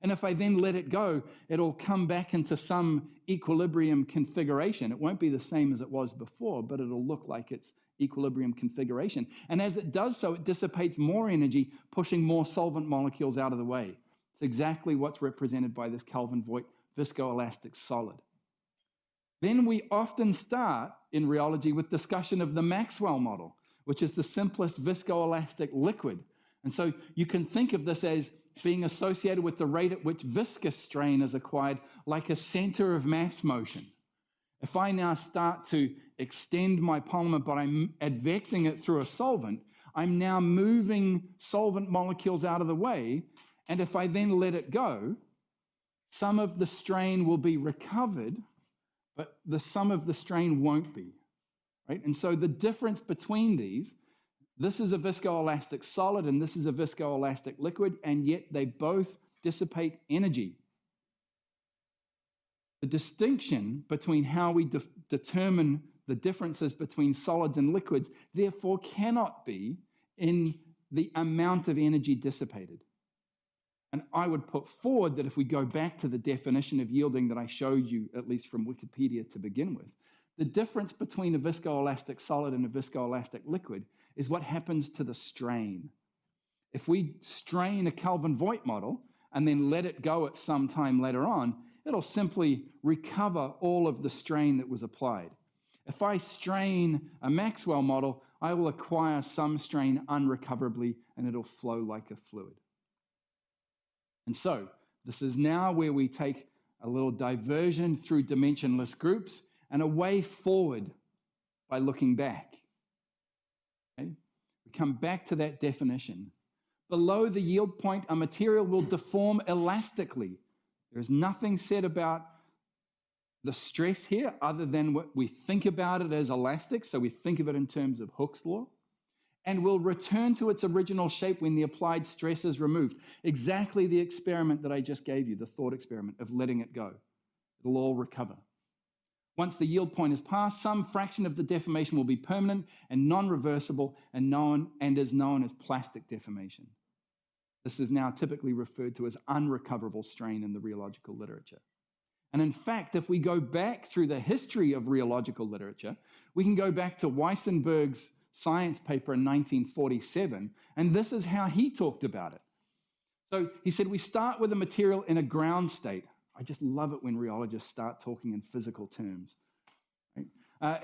And if I then let it go, it'll come back into some equilibrium configuration. It won't be the same as it was before, but it'll look like its equilibrium configuration. And as it does so, it dissipates more energy, pushing more solvent molecules out of the way. It's exactly what's represented by this Kelvin-Voigt viscoelastic solid. Then we often start in rheology with discussion of the Maxwell model, which is the simplest viscoelastic liquid. And so you can think of this as being associated with the rate at which viscous strain is acquired, like a center of mass motion. If I now start to extend my polymer, but I'm advecting it through a solvent, I'm now moving solvent molecules out of the way. And if I then let it go, some of the strain will be recovered, but some of the strain won't be, right? And so the difference between these, this is a viscoelastic solid and this is a viscoelastic liquid, and yet they both dissipate energy. The distinction between how we determine the differences between solids and liquids, therefore, cannot be in the amount of energy dissipated. And I would put forward that if we go back to the definition of yielding that I showed you, at least from Wikipedia to begin with, the difference between a viscoelastic solid and a viscoelastic liquid is what happens to the strain. If we strain a Kelvin-Voigt model and then let it go at some time later on, it'll simply recover all of the strain that was applied. If I strain a Maxwell model, I will acquire some strain unrecoverably and it'll flow like a fluid. And so this is now where we take a little diversion through dimensionless groups and a way forward by looking back. Okay? We come back to that definition. Below the yield point, a material will deform elastically. There is nothing said about the stress here other than what we think about it as elastic, so we think of it in terms of Hooke's law, and will return to its original shape when the applied stress is removed. Exactly the experiment that I just gave you, the thought experiment of letting it go. It'll all recover. Once the yield point is passed, some fraction of the deformation will be permanent and non-reversible and is known as plastic deformation. This is now typically referred to as unrecoverable strain in the rheological literature. And in fact, if we go back through the history of rheological literature, we can go back to Weissenberg's science paper in 1947, and this is how he talked about it. So he said, we start with a material in a ground state. I just love it when rheologists start talking in physical terms. Right?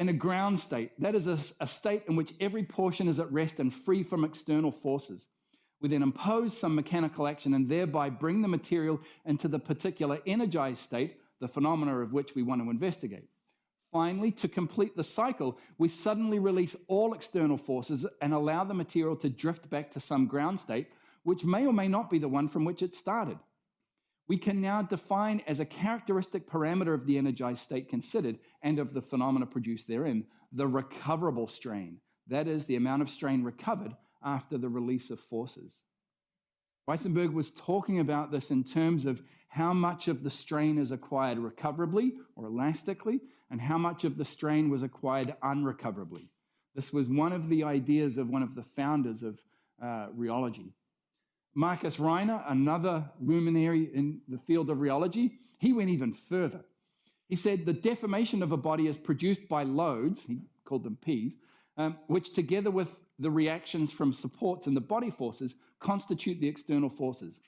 In a ground state, that is a state in which every portion is at rest and free from external forces. We then impose some mechanical action and thereby bring the material into the particular energized state, the phenomena of which we want to investigate. Finally, to complete the cycle, we suddenly release all external forces and allow the material to drift back to some ground state, which may or may not be the one from which it started. We can now define as a characteristic parameter of the energized state considered and of the phenomena produced therein, the recoverable strain. That is the amount of strain recovered after the release of forces. Weissenberg was talking about this in terms of how much of the strain is acquired recoverably or elastically, and how much of the strain was acquired unrecoverably. This was one of the ideas of one of the founders of rheology. Marcus Rina, another luminary in the field of rheology, he went even further. He said the deformation of a body is produced by loads, he called them P's, which together with the reactions from supports and the body forces constitute the external forces.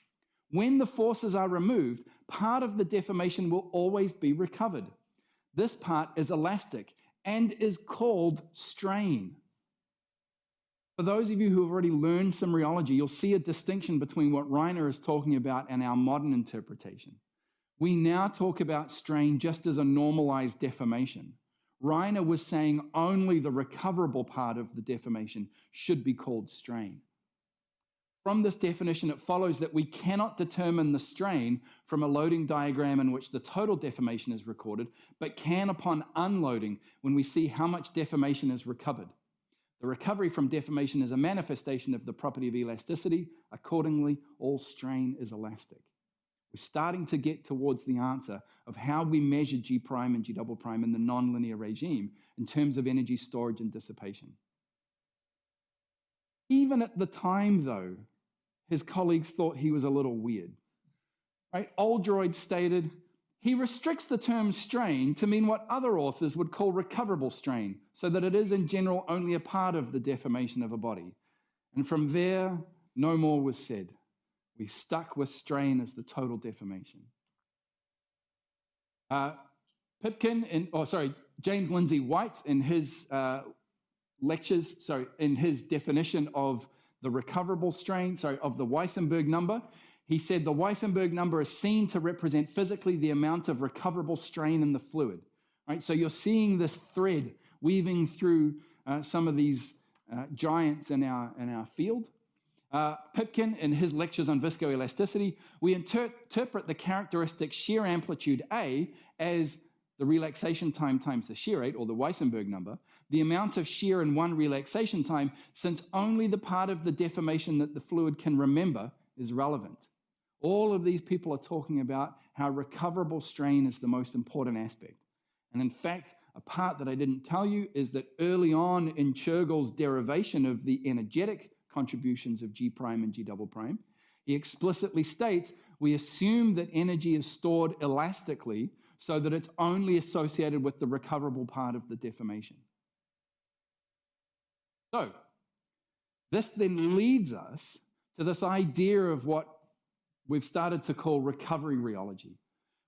When the forces are removed, part of the deformation will always be recovered. This part is elastic and is called strain. For those of you who have already learned some rheology, you'll see a distinction between what Rina is talking about and our modern interpretation. We now talk about strain just as a normalized deformation. Rina was saying only the recoverable part of the deformation should be called strain. From this definition, it follows that we cannot determine the strain from a loading diagram in which the total deformation is recorded, but can upon unloading when we see how much deformation is recovered. The recovery from deformation is a manifestation of the property of elasticity. Accordingly, all strain is elastic. We're starting to get towards the answer of how we measure G prime and G double prime in the nonlinear regime in terms of energy storage and dissipation. Even at the time, though, his colleagues thought he was a little weird. Right? Aldroid stated, he restricts the term strain to mean what other authors would call recoverable strain, so that it is in general only a part of the deformation of a body. And from there, no more was said. We stuck with strain as the total deformation. James Lindsay White in his in his definition of the recoverable strain, of the Weissenberg number, he said the Weissenberg number is seen to represent physically the amount of recoverable strain in the fluid. Right? So you're seeing this thread weaving through some of these giants in our field. Pipkin, in his lectures on viscoelasticity, we interpret the characteristic shear amplitude A as the relaxation time times the shear rate, or the Weissenberg number, the amount of shear in one relaxation time, since only the part of the deformation that the fluid can remember is relevant. All of these people are talking about how recoverable strain is the most important aspect. And in fact, a part that I didn't tell you is that early on in Churgill's derivation of the energetic contributions of G prime and G double prime, he explicitly states, we assume that energy is stored elastically so that it's only associated with the recoverable part of the deformation. So, this then leads us to this idea of what we've started to call recovery rheology,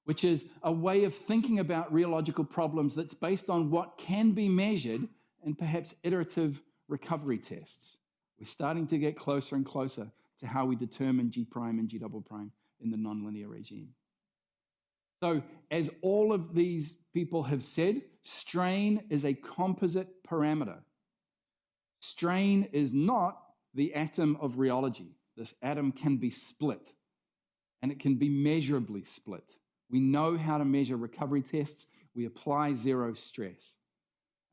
which is a way of thinking about rheological problems that's based on what can be measured and perhaps iterative recovery tests. We're starting to get closer and closer to how we determine G prime and G double prime in the nonlinear regime. So, as all of these people have said, strain is a composite parameter. Strain is not the atom of rheology. This atom can be split, and it can be measurably split. We know how to measure recovery tests. We apply zero stress.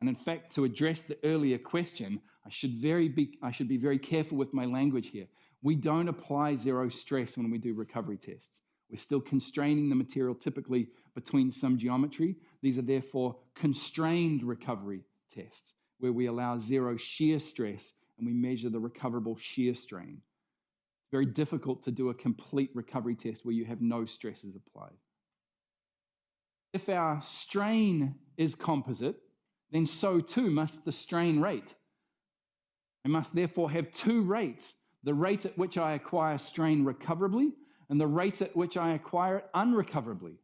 And in fact, to address the earlier question, I should be very careful with my language here. We don't apply zero stress when we do recovery tests. We're still constraining the material typically between some geometry. These are therefore constrained recovery tests, where we allow zero shear stress and we measure the recoverable shear strain. It's very difficult to do a complete recovery test where you have no stresses applied. If our strain is composite, then so too must the strain rate. I must therefore have two rates, the rate at which I acquire strain recoverably and the rate at which I acquire it unrecoverably.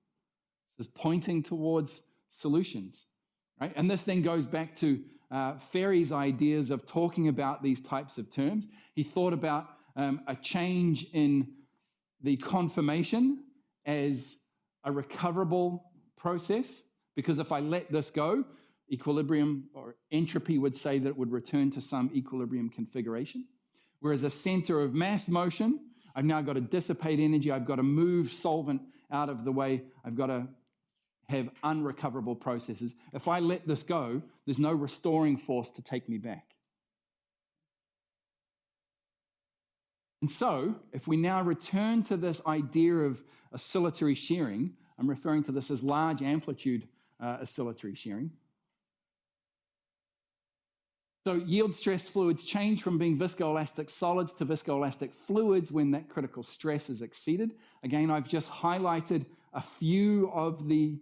This is pointing towards solutions, right? And this then goes back to Ferry's ideas of talking about these types of terms. He thought about a change in the conformation as a recoverable process, because if I let this go, equilibrium or entropy would say that it would return to some equilibrium configuration. Whereas a center of mass motion, I've now got to dissipate energy, I've got to move solvent out of the way, I've got to have unrecoverable processes. If I let this go, there's no restoring force to take me back. And so, if we now return to this idea of oscillatory shearing, I'm referring to this as large amplitude oscillatory shearing. So yield stress fluids change from being viscoelastic solids to viscoelastic fluids when that critical stress is exceeded. Again, I've just highlighted a few of the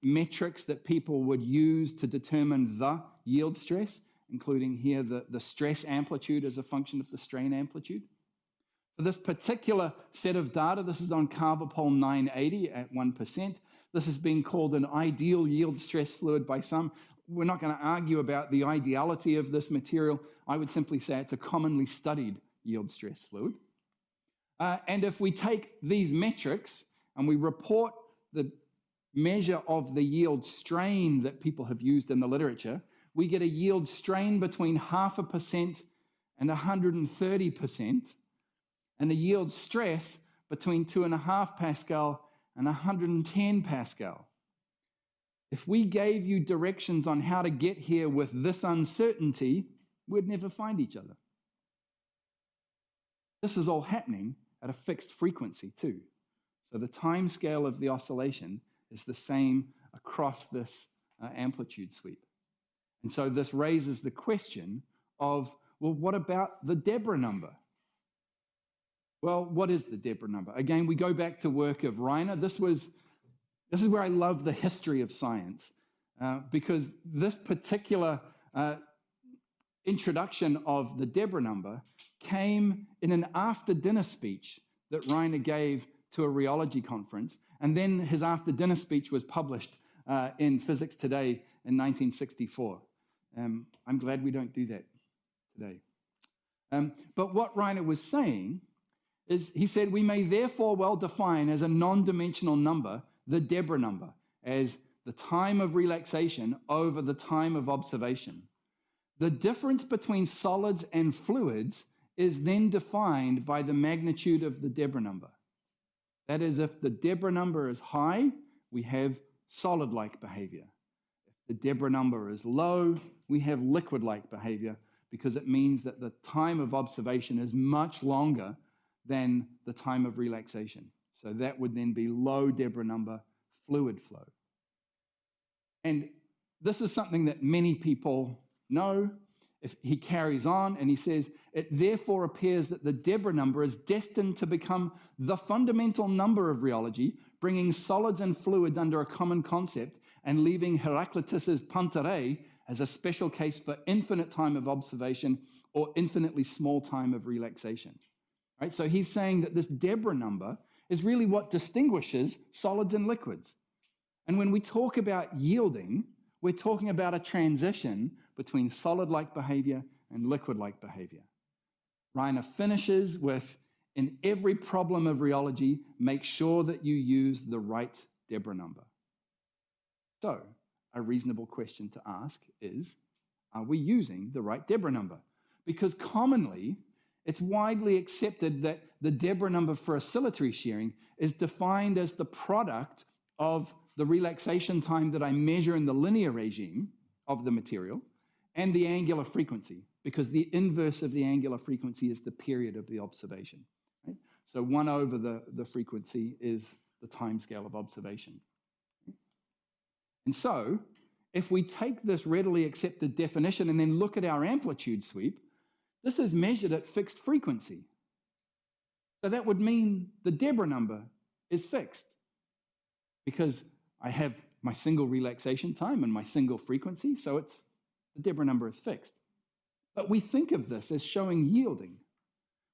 metrics that people would use to determine the yield stress, including here the stress amplitude as a function of the strain amplitude. For this particular set of data, this is on Carbopol 980 at 1%. This has been called an ideal yield stress fluid by some. We're not going to argue about the ideality of this material. I would simply say it's a commonly studied yield stress fluid. And if we take these metrics and we report the measure of the yield strain that people have used in the literature, we get a yield strain between 0.5% and 130%, and a yield stress between 2.5 Pascal and 110 Pascal. If we gave you directions on how to get here with this uncertainty, we'd never find each other. This is all happening at a fixed frequency too. So the time scale of the oscillation is the same across this amplitude sweep. And so this raises the question of, well, what about the Debra number? Well, what is the Debra number? Again, we go back to work of Rina. This is where I love the history of science, because this particular introduction of the Debra number came in an after-dinner speech that Rina gave to a rheology conference, and then his after-dinner speech was published in Physics Today in 1964. I'm glad we don't do that today. But what Rina was saying is, he said, we may therefore well define as a non-dimensional number the Debra number as the time of relaxation over the time of observation. The difference between solids and fluids is then defined by the magnitude of the Debra number. That is, if the Debra number is high, we have solid-like behavior. If the Debra number is low, we have liquid-like behavior, because it means that the time of observation is much longer than the time of relaxation. So that would then be low Debra number fluid flow. And this is something that many people know. If he carries on and he says, it therefore appears that the Debra number is destined to become the fundamental number of rheology, bringing solids and fluids under a common concept and leaving Heraclitus's Pantarei as a special case for infinite time of observation or infinitely small time of relaxation. Right? So he's saying that this Debra number is really what distinguishes solids and liquids. And when we talk about yielding, we're talking about a transition between solid-like behavior and liquid-like behavior. Rina finishes with, in every problem of rheology, make sure that you use the right Debra number. So, a reasonable question to ask is, are we using the right Debra number? Because commonly, it's widely accepted that the Debra number for oscillatory shearing is defined as the product of the relaxation time that I measure in the linear regime of the material and the angular frequency, because the inverse of the angular frequency is the period of the observation. Right? So 1 over the frequency is the time scale of observation. And so, if we take this readily accepted definition and then look at our amplitude sweep, this is measured at fixed frequency. So that would mean the Debra number is fixed, because I have my single relaxation time and my single frequency, so the Debra number is fixed. But we think of this as showing yielding.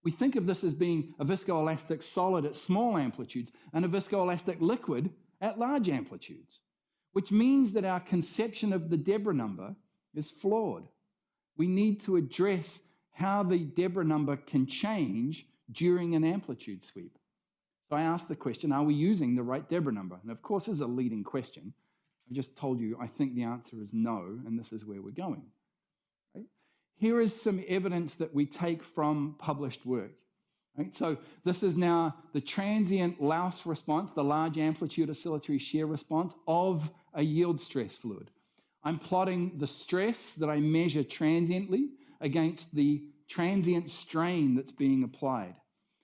We think of this as being a viscoelastic solid at small amplitudes and a viscoelastic liquid at large amplitudes, which means that our conception of the Debra number is flawed. We need to address how the Debra number can change during an amplitude sweep. So I asked the question, are we using the right Debra number? And of course, this is a leading question. I just told you I think the answer is no, and this is where we're going. Right? Here is some evidence that we take from published work. Right? So this is now the transient Laus response, the large amplitude oscillatory shear response of a yield stress fluid. I'm plotting the stress that I measure transiently against the transient strain that's being applied.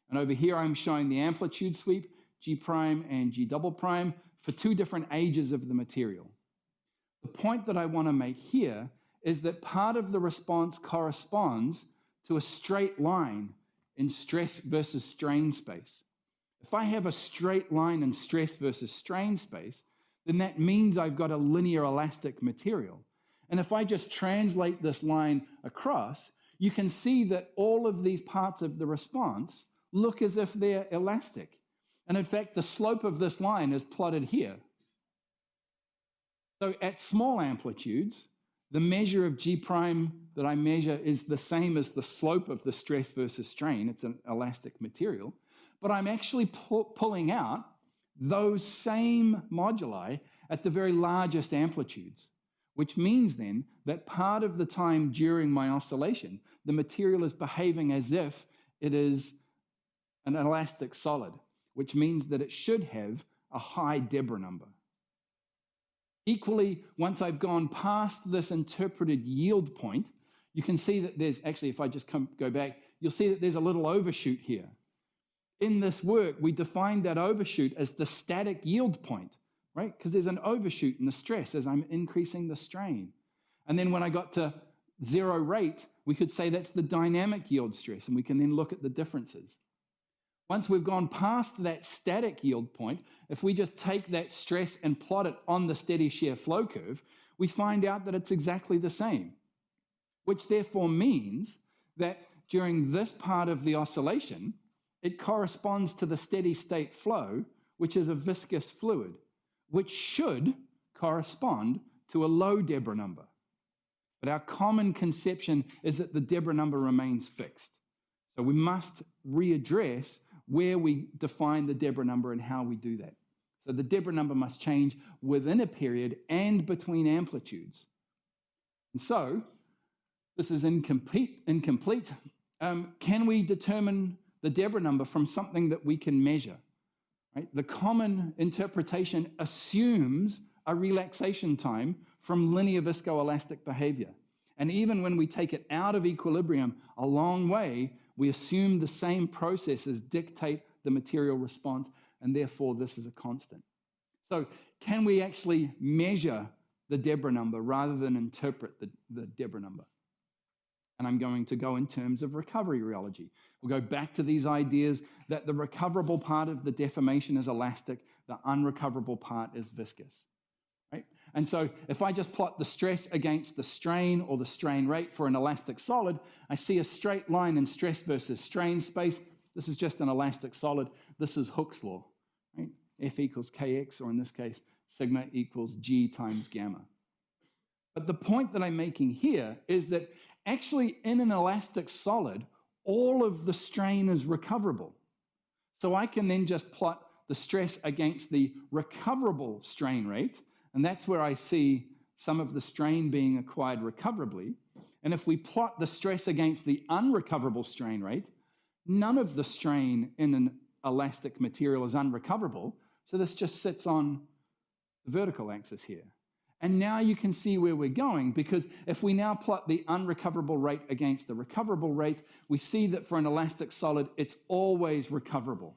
And over here, I'm showing the amplitude sweep, G prime and G double prime, for 2 different ages of the material. The point that I want to make here is that part of the response corresponds to a straight line in stress versus strain space. If I have a straight line in stress versus strain space, then that means I've got a linear elastic material. And if I just translate this line across, you can see that all of these parts of the response look as if they're elastic. And in fact, the slope of this line is plotted here. So at small amplitudes, the measure of G prime that I measure is the same as the slope of the stress versus strain. It's an elastic material. But I'm actually pulling out those same moduli at the very largest amplitudes, which means then that part of the time during my oscillation, the material is behaving as if it is an elastic solid, which means that it should have a high Debra number. Equally, once I've gone past this interpreted yield point, you can see that there's actually, if I just go back, you'll see that there's a little overshoot here. In this work, we defined that overshoot as the static yield point, right? Because there's an overshoot in the stress as I'm increasing the strain. And then when I got to zero rate, we could say that's the dynamic yield stress, and we can then look at the differences. Once we've gone past that static yield point, if we just take that stress and plot it on the steady shear flow curve, we find out that it's exactly the same, which therefore means that during this part of the oscillation, it corresponds to the steady state flow, which is a viscous fluid, which should correspond to a low Debra number. But our common conception is that the Debra number remains fixed. So we must readdress where we define the Debra number and how we do that. So the Debra number must change within a period and between amplitudes. And so this is incomplete. Can we determine the Debra number from something that we can measure? Right? The common interpretation assumes a relaxation time from linear viscoelastic behavior. And even when we take it out of equilibrium a long way, we assume the same processes dictate the material response, and therefore this is a constant. So can we actually measure the Debra number rather than interpret the Debra number? And I'm going to go in terms of recovery rheology. We'll go back to these ideas that the recoverable part of the deformation is elastic, the unrecoverable part is viscous. Right? And so if I just plot the stress against the strain or the strain rate for an elastic solid, I see a straight line in stress versus strain space. This is just an elastic solid. This is Hooke's law. Right? F equals kx, or in this case, sigma equals g times gamma. But the point that I'm making here is that actually in an elastic solid, all of the strain is recoverable. So I can then just plot the stress against the recoverable strain rate, and that's where I see some of the strain being acquired recoverably. And if we plot the stress against the unrecoverable strain rate, none of the strain in an elastic material is unrecoverable, so this just sits on the vertical axis here. And now you can see where we're going, because if we now plot the unrecoverable rate against the recoverable rate, we see that for an elastic solid, it's always recoverable,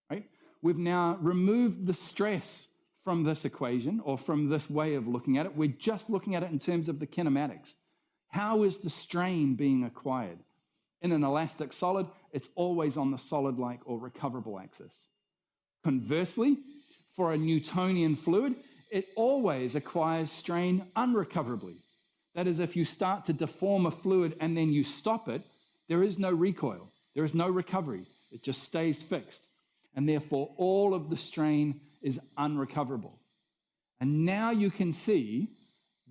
right? We've now removed the stress from this equation, or from this way of looking at it. We're just looking at it in terms of the kinematics. How is the strain being acquired? In an elastic solid, it's always on the solid-like or recoverable axis. Conversely, for a Newtonian fluid, it always acquires strain unrecoverably. That is, if you start to deform a fluid and then you stop it, there is no recoil, there is no recovery. It just stays fixed. And therefore, all of the strain is unrecoverable. And now you can see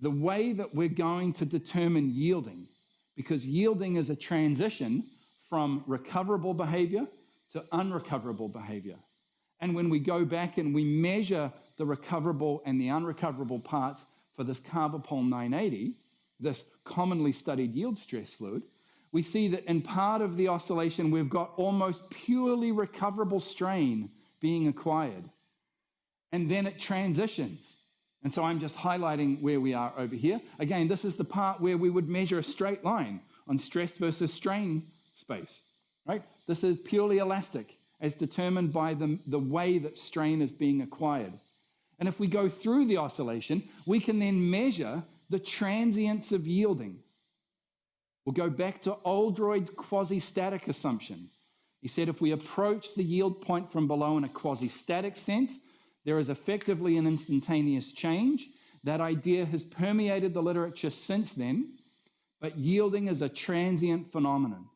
the way that we're going to determine yielding, because yielding is a transition from recoverable behavior to unrecoverable behavior. And when we go back and we measure the recoverable and the unrecoverable parts for this Carbopol 980, this commonly studied yield stress fluid, we see that in part of the oscillation, we've got almost purely recoverable strain being acquired. And then it transitions. And so I'm just highlighting where we are over here. Again, this is the part where we would measure a straight line on stress versus strain space, right? This is purely elastic, as determined by the way that strain is being acquired. And if we go through the oscillation, we can then measure the transients of yielding. We'll go back to Aldroid's quasi-static assumption. He said if we approach the yield point from below in a quasi-static sense, there is effectively an instantaneous change. That idea has permeated the literature since then, but yielding is a transient phenomenon.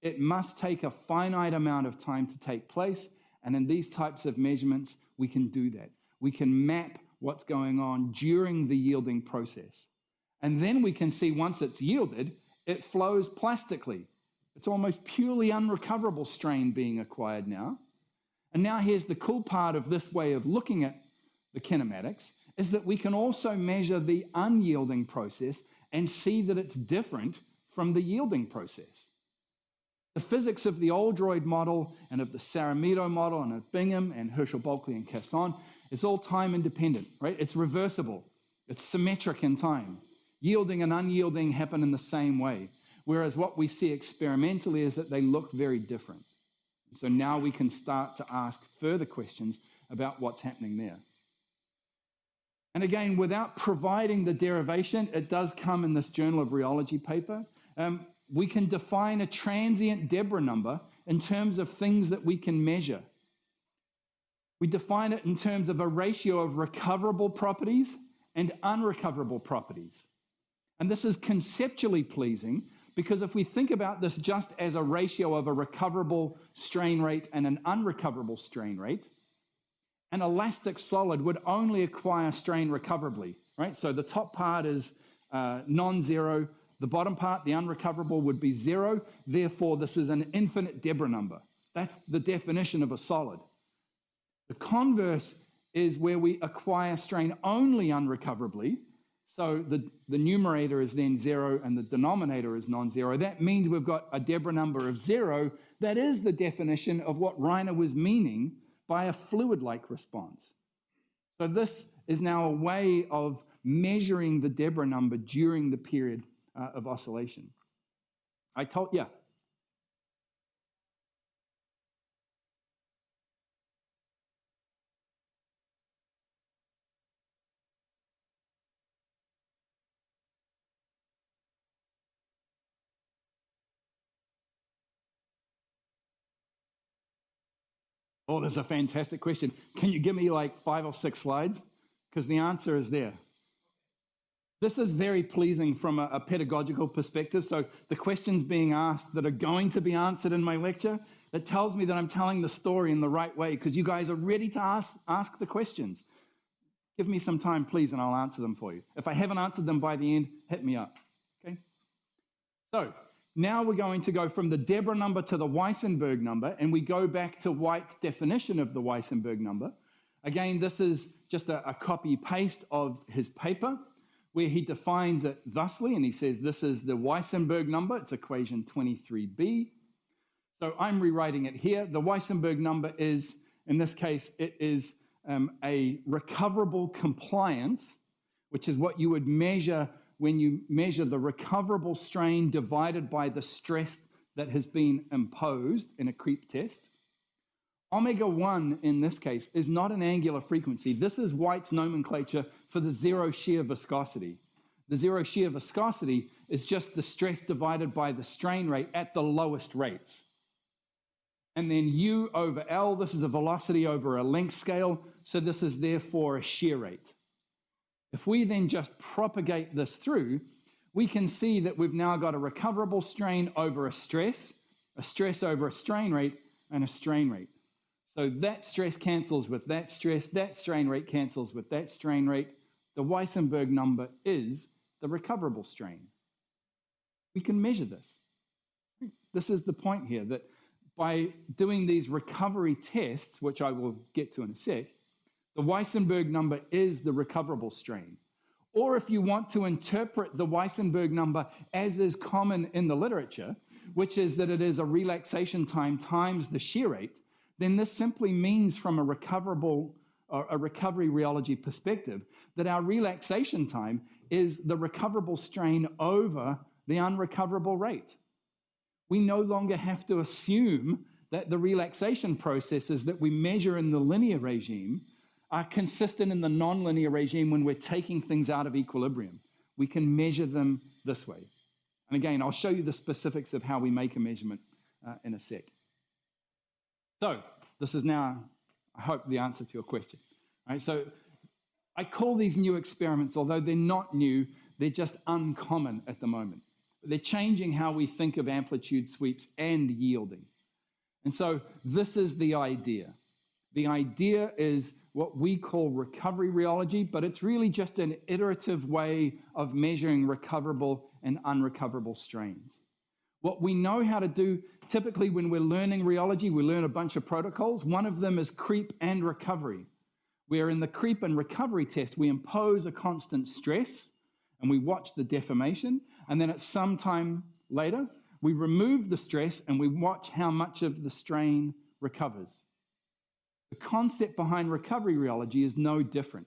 It must take a finite amount of time to take place, and in these types of measurements, we can do that. We can map what's going on during the yielding process. And then we can see once it's yielded, it flows plastically. It's almost purely unrecoverable strain being acquired now. And now here's the cool part of this way of looking at the kinematics, is that we can also measure the unyielding process and see that it's different from the yielding process. The physics of the Aldroid model and of the Saramito model and of Bingham and Herschel-Bulkley and Casson, it's all time independent, right? It's reversible. It's symmetric in time. Yielding and unyielding happen in the same way, whereas what we see experimentally is that they look very different. So now we can start to ask further questions about what's happening there. And again, without providing the derivation, it does come in this Journal of Rheology paper. We can define a transient Debra number in terms of things that we can measure. We define it in terms of a ratio of recoverable properties and unrecoverable properties. And this is conceptually pleasing because if we think about this just as a ratio of a recoverable strain rate and an unrecoverable strain rate, an elastic solid would only acquire strain recoverably, right? So the top part is non-zero. The bottom part, the unrecoverable, would be 0. Therefore, this is an infinite Debra number. That's the definition of a solid. The converse is where we acquire strain only unrecoverably. So the numerator is then 0 and the denominator is non-zero. That means we've got a Debra number of 0. That is the definition of what Rina was meaning by a fluid-like response. So this is now a way of measuring the Debra number during the period of oscillation. Yeah. Oh, that's a fantastic question. Can you give me like 5 or 6 slides? Because the answer is there. This is very pleasing from a pedagogical perspective. So the questions being asked that are going to be answered in my lecture, that tells me that I'm telling the story in the right way because you guys are ready to ask the questions. Give me some time, please, and I'll answer them for you. If I haven't answered them by the end, hit me up. Okay? So now we're going to go from the Debra number to the Weissenberg number, and we go back to White's definition of the Weissenberg number. Again, this is just a copy-paste of his paper, where he defines it thusly, and he says this is the Weissenberg number. It's equation 23b. So I'm rewriting it here. The Weissenberg number is, in this case, it is a recoverable compliance, which is what you would measure when you measure the recoverable strain divided by the stress that has been imposed in a creep test. Omega 1, in this case, is not an angular frequency. This is White's nomenclature for the zero shear viscosity. The zero shear viscosity is just the stress divided by the strain rate at the lowest rates. And then U over L, this is a velocity over a length scale, so this is therefore a shear rate. If we then just propagate this through, we can see that we've now got a recoverable strain over a stress over a strain rate, and a strain rate. So that stress cancels with that stress, that strain rate cancels with that strain rate. The Weissenberg number is the recoverable strain. We can measure this. This is the point here, that by doing these recovery tests, which I will get to in a sec, the Weissenberg number is the recoverable strain. Or if you want to interpret the Weissenberg number as is common in the literature, which is that it is a relaxation time times the shear rate, then this simply means from a recovery rheology perspective that our relaxation time is the recoverable strain over the unrecoverable rate. We no longer have to assume that the relaxation processes that we measure in the linear regime are consistent in the nonlinear regime when we're taking things out of equilibrium. We can measure them this way. And again, I'll show you the specifics of how we make a measurement in a sec. So this is now, I hope, the answer to your question. All right, so I call these new experiments, although they're not new, they're just uncommon at the moment. They're changing how we think of amplitude sweeps and yielding. And so this is the idea. The idea is what we call recovery rheology, but it's really just an iterative way of measuring recoverable and unrecoverable strains. What we know how to do, typically when we're learning rheology, we learn a bunch of protocols. One of them is creep and recovery, where in the creep and recovery test, we impose a constant stress and we watch the deformation. And then at some time later, we remove the stress and we watch how much of the strain recovers. The concept behind recovery rheology is no different.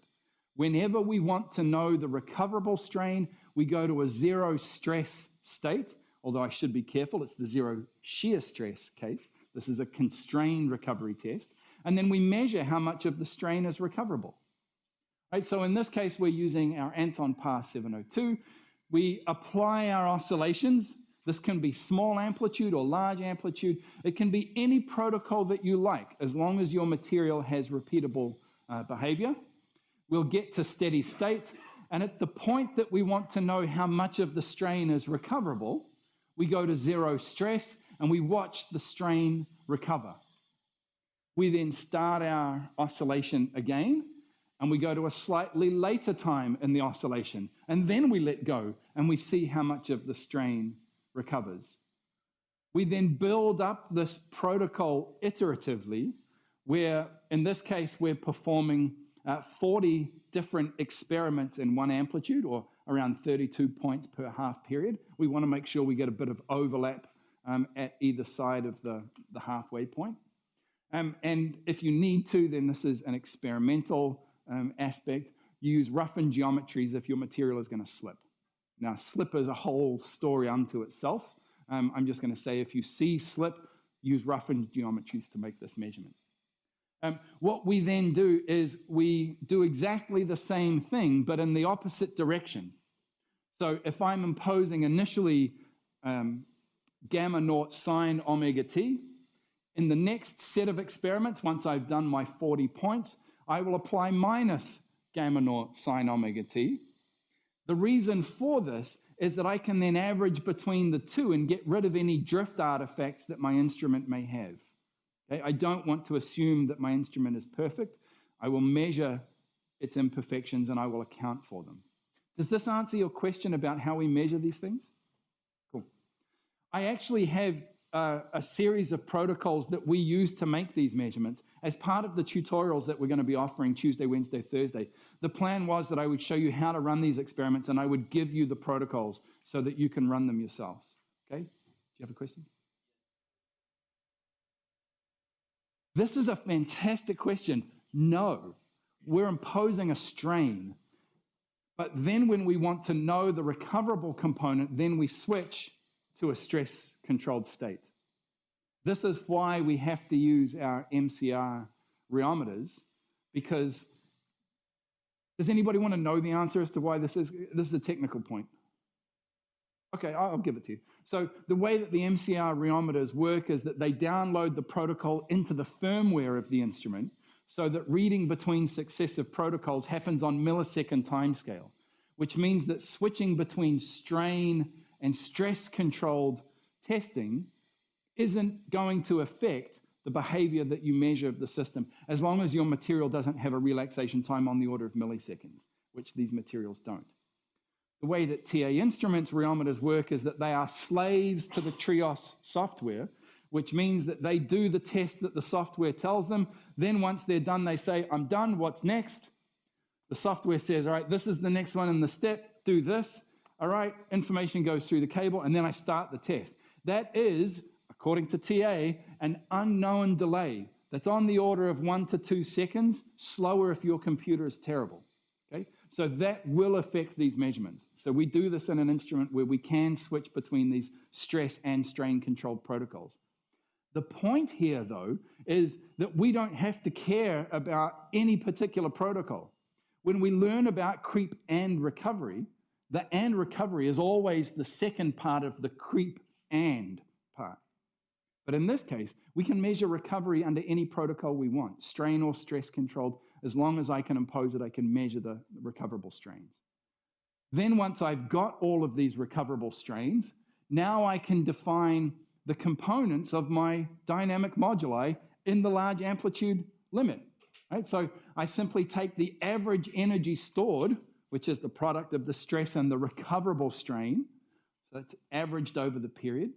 Whenever we want to know the recoverable strain, we go to a zero stress state, although I should be careful, it's the zero shear stress case. This is a constrained recovery test. And then we measure how much of the strain is recoverable. Right, so in this case, we're using our Anton Pass 702. We apply our oscillations. This can be small amplitude or large amplitude. It can be any protocol that you like, as long as your material has repeatable behavior. We'll get to steady state. And at the point that we want to know how much of the strain is recoverable, we go to zero stress and we watch the strain recover. We then start our oscillation again, and we go to a slightly later time in the oscillation, and then we let go and we see how much of the strain recovers. We then build up this protocol iteratively, where in this case we're performing 40 different experiments in one amplitude, or around 32 points per half period. We want to make sure we get a bit of overlap at either side of the halfway point. And if you need to, then this is an experimental aspect. You use roughened geometries if your material is going to slip. Now, slip is a whole story unto itself. I'm just going to say if you see slip, use roughened geometries to make this measurement. What we then do is we do exactly the same thing, but in the opposite direction. So if I'm imposing initially gamma naught sine omega t, in the next set of experiments, once I've done my 40 points, I will apply minus gamma naught sine omega t. The reason for this is that I can then average between the two and get rid of any drift artifacts that my instrument may have. Okay? I don't want to assume that my instrument is perfect. I will measure its imperfections and I will account for them. Does this answer your question about how we measure these things? Cool. I actually have a series of protocols that we use to make these measurements as part of the tutorials that we're going to be offering Tuesday, Wednesday, Thursday. The plan was that I would show you how to run these experiments and I would give you the protocols so that you can run them yourselves. Okay? Do you have a question? This is a fantastic question. No, we're imposing a strain. But then when we want to know the recoverable component, then we switch to a stress-controlled state. This is why we have to use our MCR rheometers, because does anybody want to know the answer as to why this is? This is a technical point. Okay, I'll give it to you. So the way that the MCR rheometers work is that they download the protocol into the firmware of the instrument so that reading between successive protocols happens on millisecond timescale, which means that switching between strain and stress-controlled testing isn't going to affect the behavior that you measure of the system, as long as your material doesn't have a relaxation time on the order of milliseconds, which these materials don't. The way that TA Instruments rheometers work is that they are slaves to the TRIOS software, which means that they do the test that the software tells them. Then once they're done, they say, I'm done, what's next? The software says, all right, this is the next one in the step, do this. All right, information goes through the cable, and then I start the test. That is, according to TA, an unknown delay that's on the order of 1 to 2 seconds, slower if your computer is terrible. Okay? So that will affect these measurements. So we do this in an instrument where we can switch between these stress and strain controlled protocols. The point here, though, is that we don't have to care about any particular protocol. When we learn about creep and recovery, the and recovery is always the second part of the creep and part. But in this case, we can measure recovery under any protocol we want, strain or stress controlled. As long as I can impose it, I can measure the recoverable strains. Then once I've got all of these recoverable strains, now I can define the components of my dynamic moduli in the large amplitude limit. Right? So I simply take the average energy stored, which is the product of the stress and the recoverable strain. So it's averaged over the period.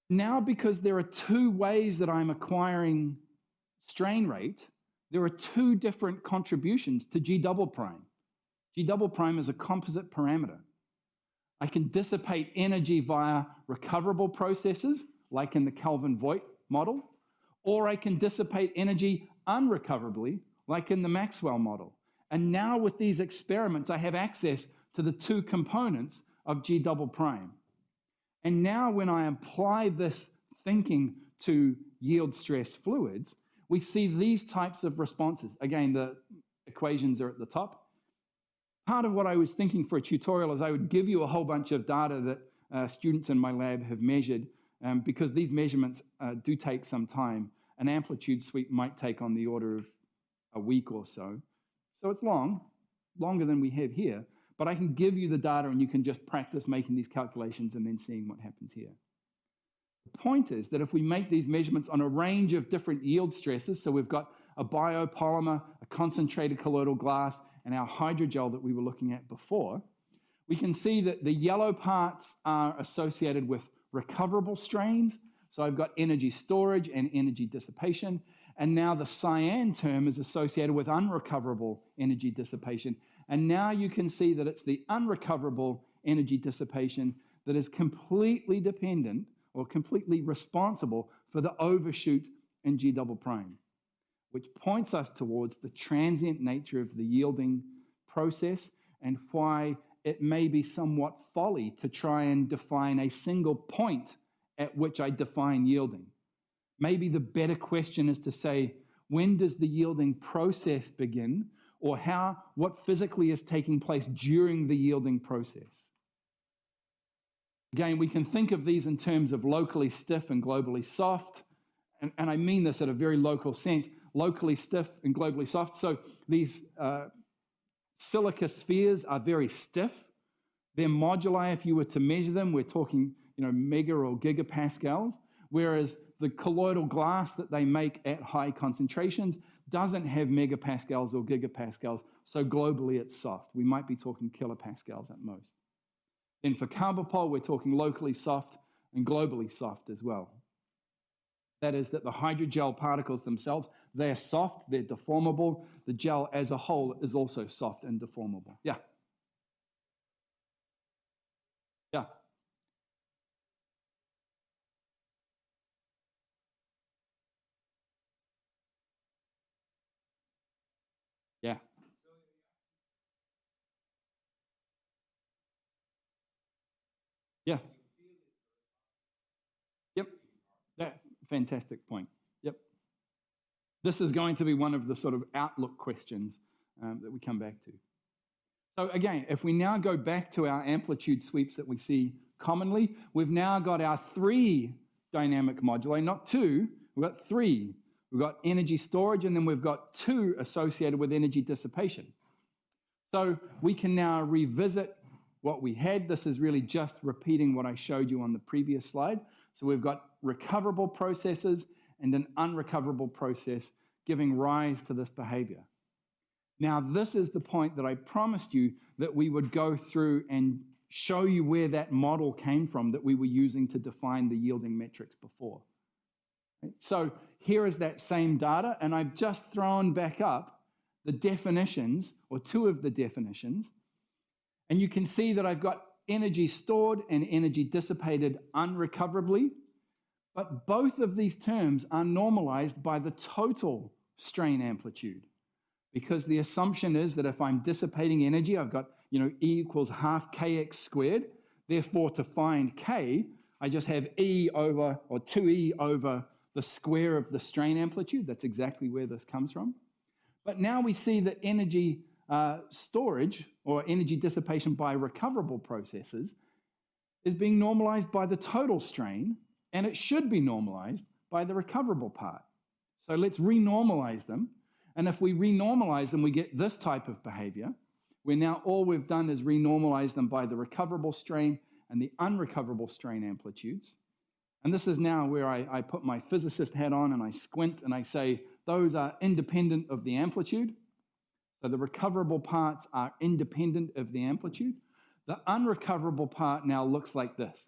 Now, because there are two ways that I'm acquiring strain rate, there are two different contributions to G double prime. G double prime is a composite parameter. I can dissipate energy via recoverable processes, like in the Kelvin-Voigt model, or I can dissipate energy unrecoverably, like in the Maxwell model. And now with these experiments, I have access to the two components of G double prime. And now when I apply this thinking to yield stressed fluids, we see these types of responses. Again, the equations are at the top. Part of what I was thinking for a tutorial is I would give you a whole bunch of data that students in my lab have measured, because these measurements do take some time. An amplitude sweep might take on the order of a week or so. So it's longer than we have here, but I can give you the data and you can just practice making these calculations and then seeing what happens here. The point is that if we make these measurements on a range of different yield stresses, so we've got a biopolymer, a concentrated colloidal glass, and our hydrogel that we were looking at before, we can see that the yellow parts are associated with recoverable strains. So I've got energy storage and energy dissipation. And now the cyan term is associated with unrecoverable energy dissipation. And now you can see that it's the unrecoverable energy dissipation that is completely dependent or completely responsible for the overshoot in G double prime, which points us towards the transient nature of the yielding process and why it may be somewhat folly to try and define a single point at which I define yielding. Maybe the better question is to say, when does the yielding process begin, or what physically is taking place during the yielding process? Again, we can think of these in terms of locally stiff and globally soft, and I mean this at a very local sense, locally stiff and globally soft. So these silica spheres are very stiff. Their moduli, if you were to measure them, we're talking mega or gigapascals, whereas the colloidal glass that they make at high concentrations doesn't have megapascals or gigapascals, so globally it's soft. We might be talking kilopascals at most. Then for carbopol, we're talking locally soft and globally soft as well. That is that the hydrogel particles themselves, they're soft, they're deformable. The gel as a whole is also soft and deformable. Yeah. Yeah. Yeah. Yeah. Yep. That fantastic point. Yep. This is going to be one of the sort of outlook questions that we come back to. So again, if we now go back to our amplitude sweeps that we see commonly, we've now got our 3 dynamic moduli, not 2, we've got 3. We've got energy storage, and then we've got 2 associated with energy dissipation. So we can now revisit what we had. This is really just repeating what I showed you on the previous slide. So we've got recoverable processes and an unrecoverable process giving rise to this behavior. Now, this is the point that I promised you that we would go through and show you where that model came from that we were using to define the yielding metrics before. So here is that same data, and I've just thrown back up the definitions, or 2 of the definitions, and you can see that I've got energy stored and energy dissipated unrecoverably, but both of these terms are normalized by the total strain amplitude, because the assumption is that if I'm dissipating energy, I've got E equals half kx squared. Therefore, to find k, I just have E over, or 2E over the square of the strain amplitude. That's exactly where this comes from. But now we see that energy storage, or energy dissipation by recoverable processes, is being normalized by the total strain, and it should be normalized by the recoverable part. So let's renormalize them. And if we renormalize them, we get this type of behavior, where now all we've done is renormalize them by the recoverable strain and the unrecoverable strain amplitudes. And this is now where I put my physicist hat on and I squint and I say, those are independent of the amplitude. So the recoverable parts are independent of the amplitude. The unrecoverable part now looks like this.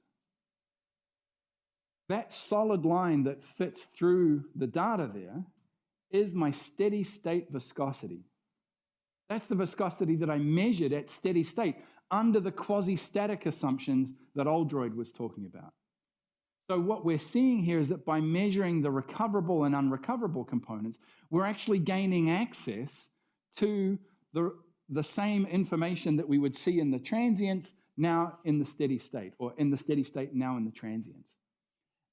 That solid line that fits through the data there is my steady state viscosity. That's the viscosity that I measured at steady state under the quasi-static assumptions that Aldroid was talking about. So what we're seeing here is that by measuring the recoverable and unrecoverable components, we're actually gaining access to the same information that we would see in the transients now in the steady state, or in the steady state now in the transients.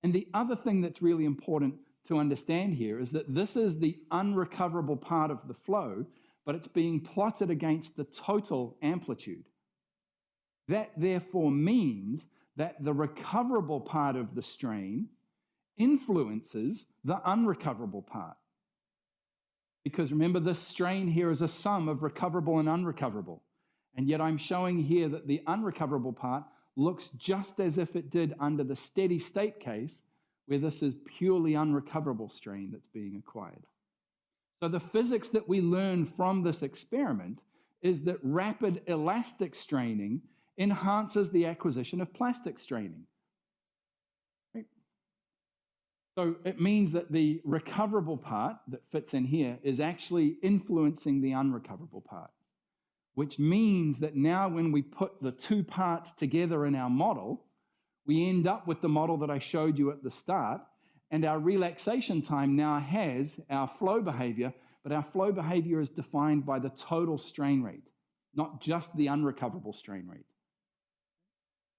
And the other thing that's really important to understand here is that this is the unrecoverable part of the flow, but it's being plotted against the total amplitude. That therefore means that the recoverable part of the strain influences the unrecoverable part. Because remember, this strain here is a sum of recoverable and unrecoverable. And yet I'm showing here that the unrecoverable part looks just as if it did under the steady state case, where this is purely unrecoverable strain that's being acquired. So the physics that we learn from this experiment is that rapid elastic straining enhances the acquisition of plastic straining. Right? So it means that the recoverable part that fits in here is actually influencing the unrecoverable part, which means that now when we put the two parts together in our model, we end up with the model that I showed you at the start, and our relaxation time now has our flow behavior, but our flow behavior is defined by the total strain rate, not just the unrecoverable strain rate.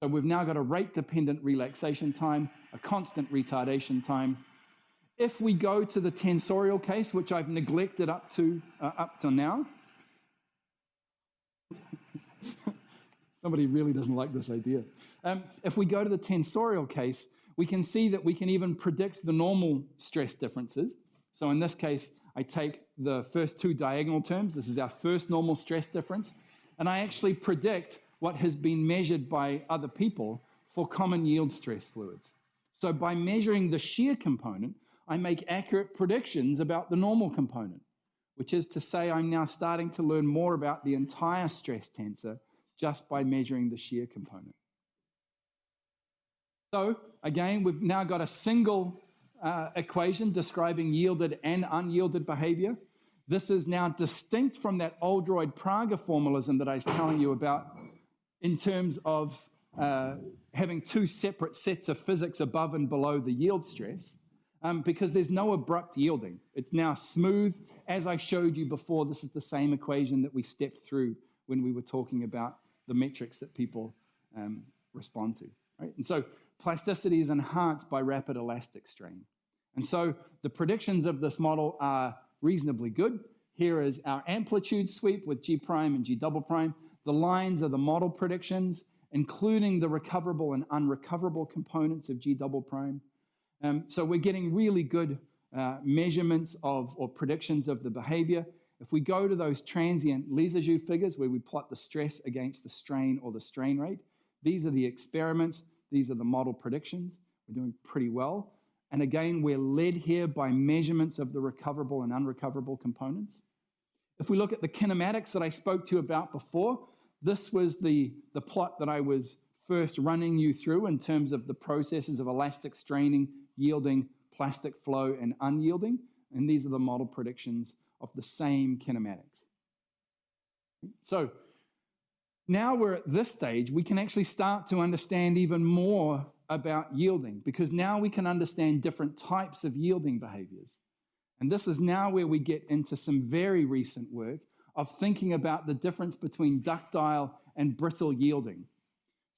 So we've now got a rate-dependent relaxation time, a constant retardation time. If we go to the tensorial case, which I've neglected up to now, somebody really doesn't like this idea. If we go to the tensorial case, we can see that we can even predict the normal stress differences. So in this case, I take the first two diagonal terms. This is our first normal stress difference. And I actually predict what has been measured by other people for common yield stress fluids. So by measuring the shear component, I make accurate predictions about the normal component, which is to say I'm now starting to learn more about the entire stress tensor just by measuring the shear component. So again, we've now got a single equation describing yielded and unyielded behavior. This is now distinct from that Aldroid Prager formalism that I was telling you about in terms of having two separate sets of physics above and below the yield stress, because there's no abrupt yielding. It's now smooth. As I showed you before, this is the same equation that we stepped through when we were talking about the metrics that people respond to. Right? And so plasticity is enhanced by rapid elastic strain. And so the predictions of this model are reasonably good. Here is our amplitude sweep with G prime and G double prime. The lines are the model predictions, including the recoverable and unrecoverable components of G double prime. So we're getting really good measurements of or predictions of the behavior. If we go to those transient Lissajous figures where we plot the stress against the strain or the strain rate, these are the experiments, these are the model predictions. We're doing pretty well. And again, we're led here by measurements of the recoverable and unrecoverable components. If we look at the kinematics that I spoke to you about before, this was the plot that I was first running you through in terms of the processes of elastic straining, yielding, plastic flow, and unyielding. And these are the model predictions of the same kinematics. So now we're at this stage, we can actually start to understand even more about yielding, because now we can understand different types of yielding behaviors. And this is now where we get into some very recent work of thinking about the difference between ductile and brittle yielding.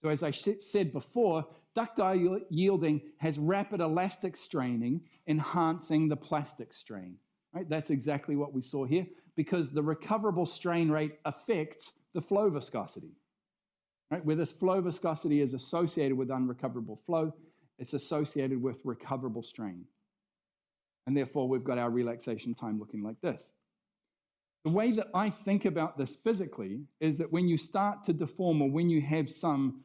So as I said before, ductile yielding has rapid elastic straining, enhancing the plastic strain. Right? That's exactly what we saw here, because the recoverable strain rate affects the flow viscosity. Right? Where this flow viscosity is associated with unrecoverable flow, it's associated with recoverable strain. And therefore, we've got our relaxation time looking like this. The way that I think about this physically is that when you start to deform, or when you have some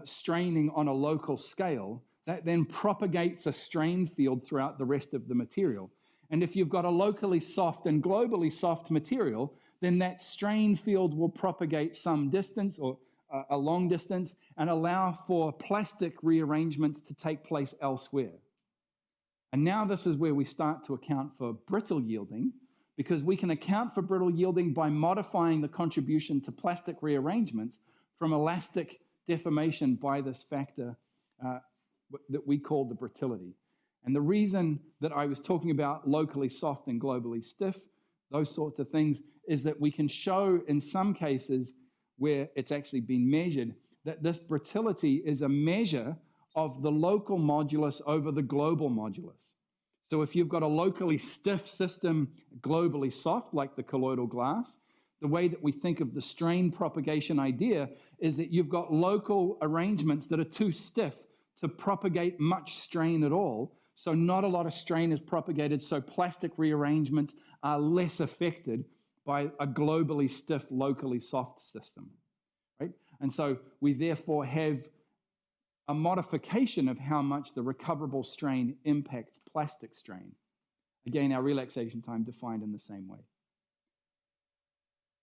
straining on a local scale, that then propagates a strain field throughout the rest of the material. And if you've got a locally soft and globally soft material, then that strain field will propagate some distance or a long distance and allow for plastic rearrangements to take place elsewhere. And now this is where we start to account for brittle yielding, because we can account for brittle yielding by modifying the contribution to plastic rearrangements from elastic deformation by this factor that we call the brittility. And the reason that I was talking about locally soft and globally stiff, those sorts of things, is that we can show in some cases where it's actually been measured that this brittility is a measure of the local modulus over the global modulus. So if you've got a locally stiff system, globally soft, like the colloidal glass, the way that we think of the strain propagation idea is that you've got local arrangements that are too stiff to propagate much strain at all. So not a lot of strain is propagated, so plastic rearrangements are less affected by a globally stiff, locally soft system, right? And so we therefore have a modification of how much the recoverable strain impacts plastic strain. Again, our relaxation time defined in the same way.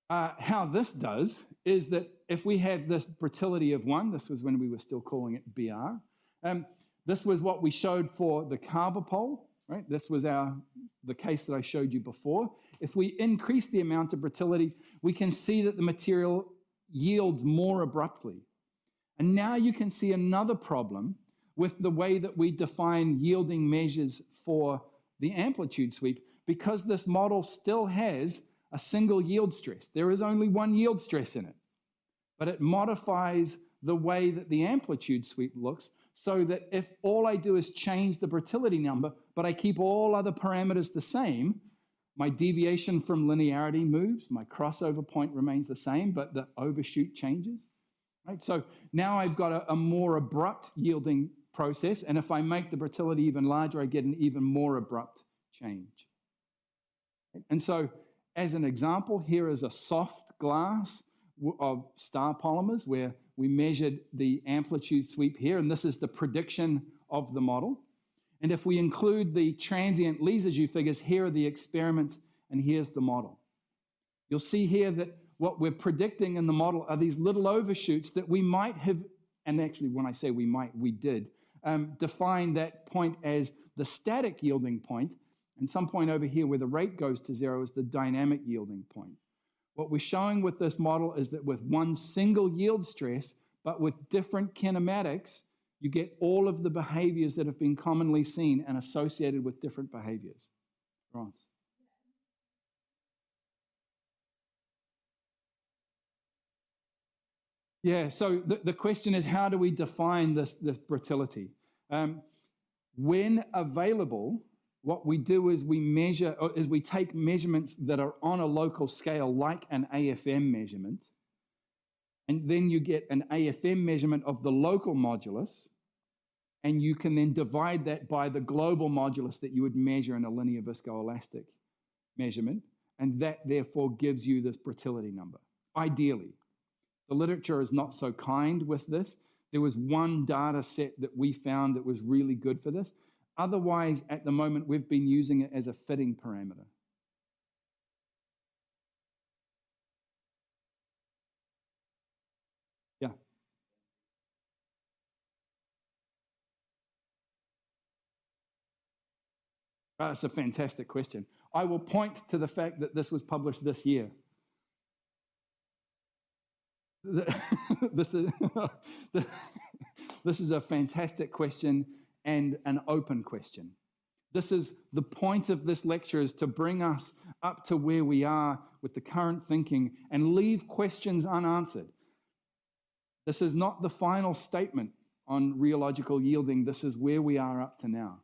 How this does is that if we have this brittility of 1, this was when we were still calling it BR, this was what we showed for the carbopole, right? This was the case that I showed you before. If we increase the amount of brittility, we can see that the material yields more abruptly. And now you can see another problem with the way that we define yielding measures for the amplitude sweep, because this model still has a single yield stress. There is only one yield stress in it, but it modifies the way that the amplitude sweep looks, so that if all I do is change the brittility number, but I keep all other parameters the same, my deviation from linearity moves, my crossover point remains the same, but the overshoot changes. Right? So now I've got a more abrupt yielding process, and if I make the brittility even larger, I get an even more abrupt change. And so, as an example, here is a soft glass of star polymers where we measured the amplitude sweep here, and this is the prediction of the model. And if we include the transient Lissajous figures, here are the experiments, and here's the model. You'll see here that what we're predicting in the model are these little overshoots that we might have, and actually when I say we might, we did, define that point as the static yielding point, and some point over here where the rate goes to 0 is the dynamic yielding point. What we're showing with this model is that with one single yield stress, but with different kinematics, you get all of the behaviors that have been commonly seen and associated with different behaviors. Right. Yeah, so the question is, how do we define this brittility? When available, what we do is we measure, or is we take measurements that are on a local scale, like an AFM measurement, and then you get an AFM measurement of the local modulus, and you can then divide that by the global modulus that you would measure in a linear viscoelastic measurement, and that therefore gives you this brittility number, ideally. The literature is not so kind with this. There was one data set that we found that was really good for this. Otherwise, at the moment, we've been using it as a fitting parameter. Yeah. That's a fantastic question. I will point to the fact that this was published this year. This is a fantastic question and an open question. This is the point of this lecture, is to bring us up to where we are with the current thinking and leave questions unanswered. This is not the final statement on rheological yielding. This is where we are up to now.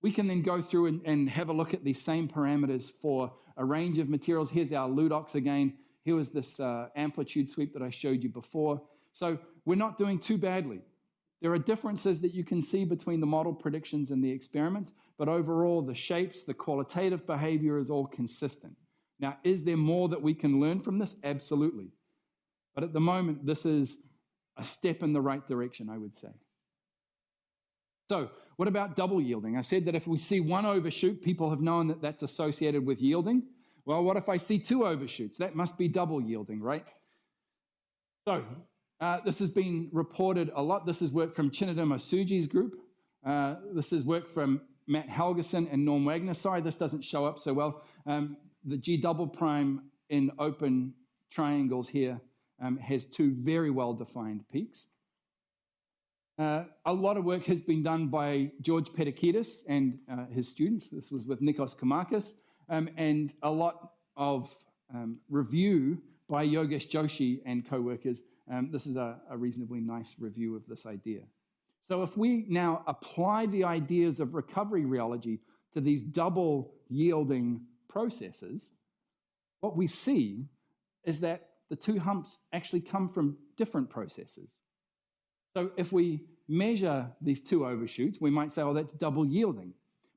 We can then go through and have a look at these same parameters for a range of materials. Here's our Ludox again. Here was this amplitude sweep that I showed you before. So we're not doing too badly. There are differences that you can see between the model predictions and the experiments, but overall the shapes, the qualitative behavior is all consistent. Now, is there more that we can learn from this? Absolutely. But at the moment, this is a step in the right direction, I would say. So what about double yielding? I said that if we see one overshoot, people have known that that's associated with yielding. Well, what if I see two overshoots? That must be double yielding, right? So this has been reported a lot. This is work from Chinedum Osuji's group. This is work from Matt Helgeson and Norm Wagner. Sorry, this doesn't show up so well. The G double prime in open triangles here has two very well-defined peaks. A lot of work has been done by George Pedakidis and his students. This was with Nikos Kamakis. And a lot of review by Yogesh Joshi and co-workers. This is a reasonably nice review of this idea. So if we now apply the ideas of recovery rheology to these double yielding processes, what we see is that the two humps actually come from different processes. So if we measure these two overshoots, we might say, oh, that's double yielding.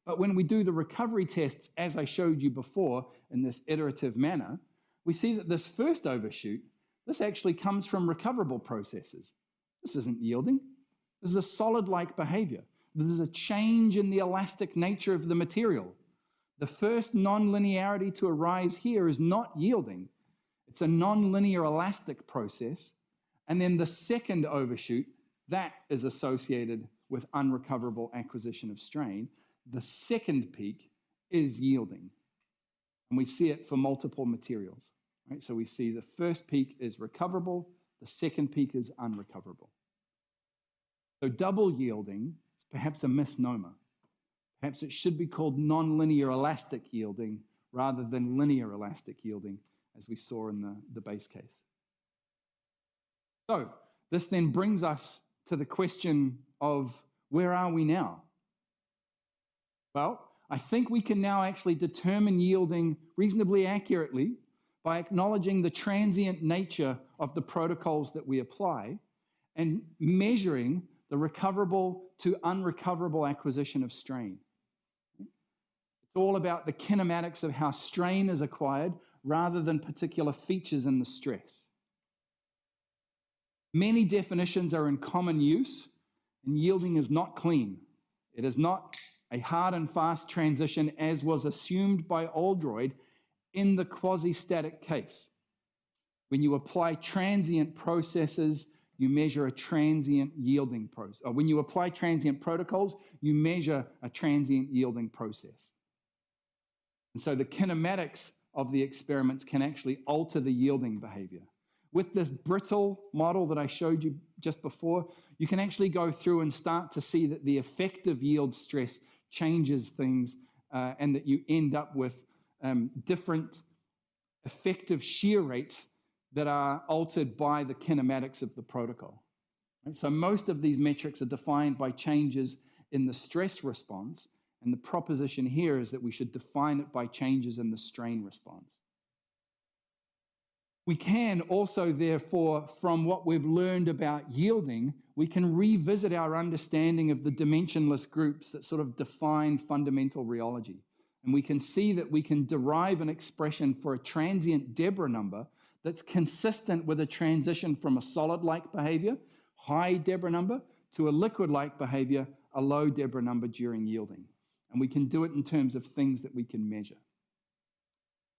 But when we do the recovery tests, as I showed you before in this iterative manner, we see that this first overshoot, this actually comes from recoverable processes. This isn't yielding. This is a solid-like behavior. This is a change in the elastic nature of the material. The first non-linearity to arise here is not yielding. It's a non-linear elastic process. And then the second overshoot, that is associated with unrecoverable acquisition of strain. The second peak is yielding. And we see it for multiple materials. Right? So we see the first peak is recoverable, the second peak is unrecoverable. So double yielding is perhaps a misnomer. Perhaps it should be called nonlinear elastic yielding rather than linear elastic yielding, as we saw in the base case. So this then brings us to the question of where are we now? Well, I think we can now actually determine yielding reasonably accurately by acknowledging the transient nature of the protocols that we apply and measuring the recoverable to unrecoverable acquisition of strain. It's all about the kinematics of how strain is acquired rather than particular features in the stress. Many definitions are in common use, and yielding is not clean. It is not a hard and fast transition as was assumed by Aldroid in the quasi-static case. When you apply transient processes, you measure a transient yielding process. Or when you apply transient protocols, you measure a transient yielding process. And so the kinematics of the experiments can actually alter the yielding behavior. With this brittle model that I showed you just before, you can actually go through and start to see that the effective yield stress changes things and that you end up with different effective shear rates that are altered by the kinematics of the protocol. Right? So most of these metrics are defined by changes in the stress response, and the proposition here is that we should define it by changes in the strain response. We can also, therefore, from what we've learned about yielding, we can revisit our understanding of the dimensionless groups that sort of define fundamental rheology. And we can see that we can derive an expression for a transient Debra number that's consistent with a transition from a solid-like behavior, high Debra number, to a liquid-like behavior, a low Debra number during yielding. And we can do it in terms of things that we can measure.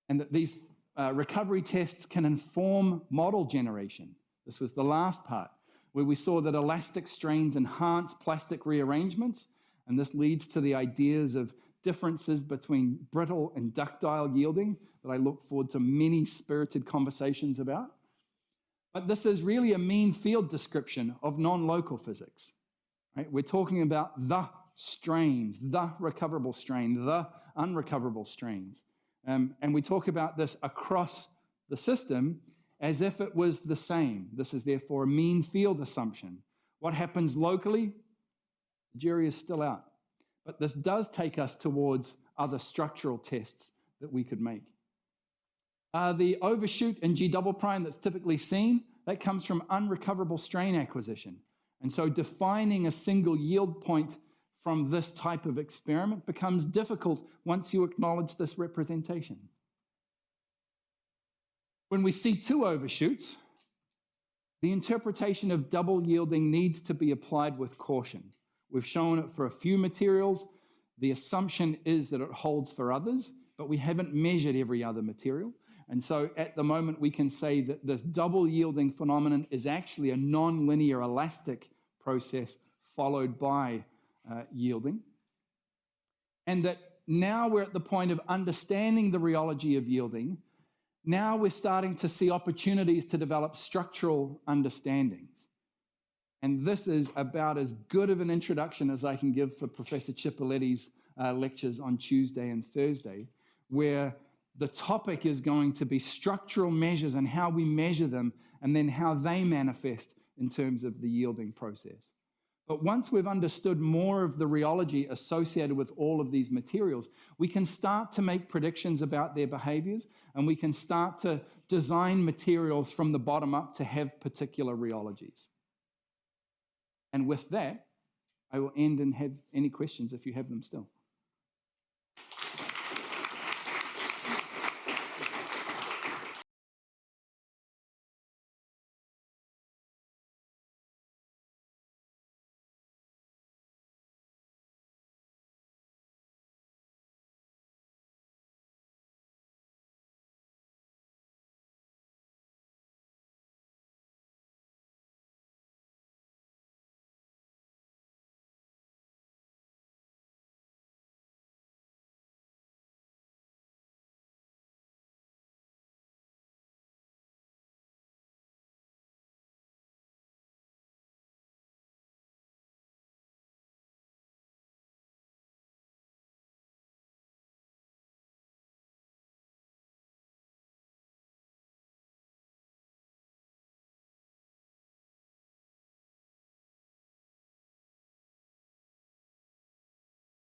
And that these recovery tests can inform model generation. This was the last part, where we saw that elastic strains enhance plastic rearrangements, and this leads to the ideas of differences between brittle and ductile yielding that I look forward to many spirited conversations about. But this is really a mean field description of non-local physics. Right? We're talking about the strains, the recoverable strain, the unrecoverable strains. And we talk about this across the system as if it was the same. This is therefore a mean field assumption. What happens locally? The jury is still out. But this does take us towards other structural tests that we could make. The overshoot in G double prime that's typically seen, that comes from unrecoverable strain acquisition. And so defining a single yield point from this type of experiment becomes difficult once you acknowledge this representation. When we see two overshoots, the interpretation of double yielding needs to be applied with caution. We've shown it for a few materials. The assumption is that it holds for others, but we haven't measured every other material. And so at the moment, we can say that this double yielding phenomenon is actually a non-linear elastic process followed by yielding. And that now we're at the point of understanding the rheology of yielding. Now we're starting to see opportunities to develop structural understandings. And this is about as good of an introduction as I can give for Professor Cipoletti's lectures on Tuesday and Thursday, where the topic is going to be structural measures and how we measure them, and then how they manifest in terms of the yielding process. But once we've understood more of the rheology associated with all of these materials, we can start to make predictions about their behaviors, and we can start to design materials from the bottom up to have particular rheologies. And with that, I will end and have any questions if you have them still.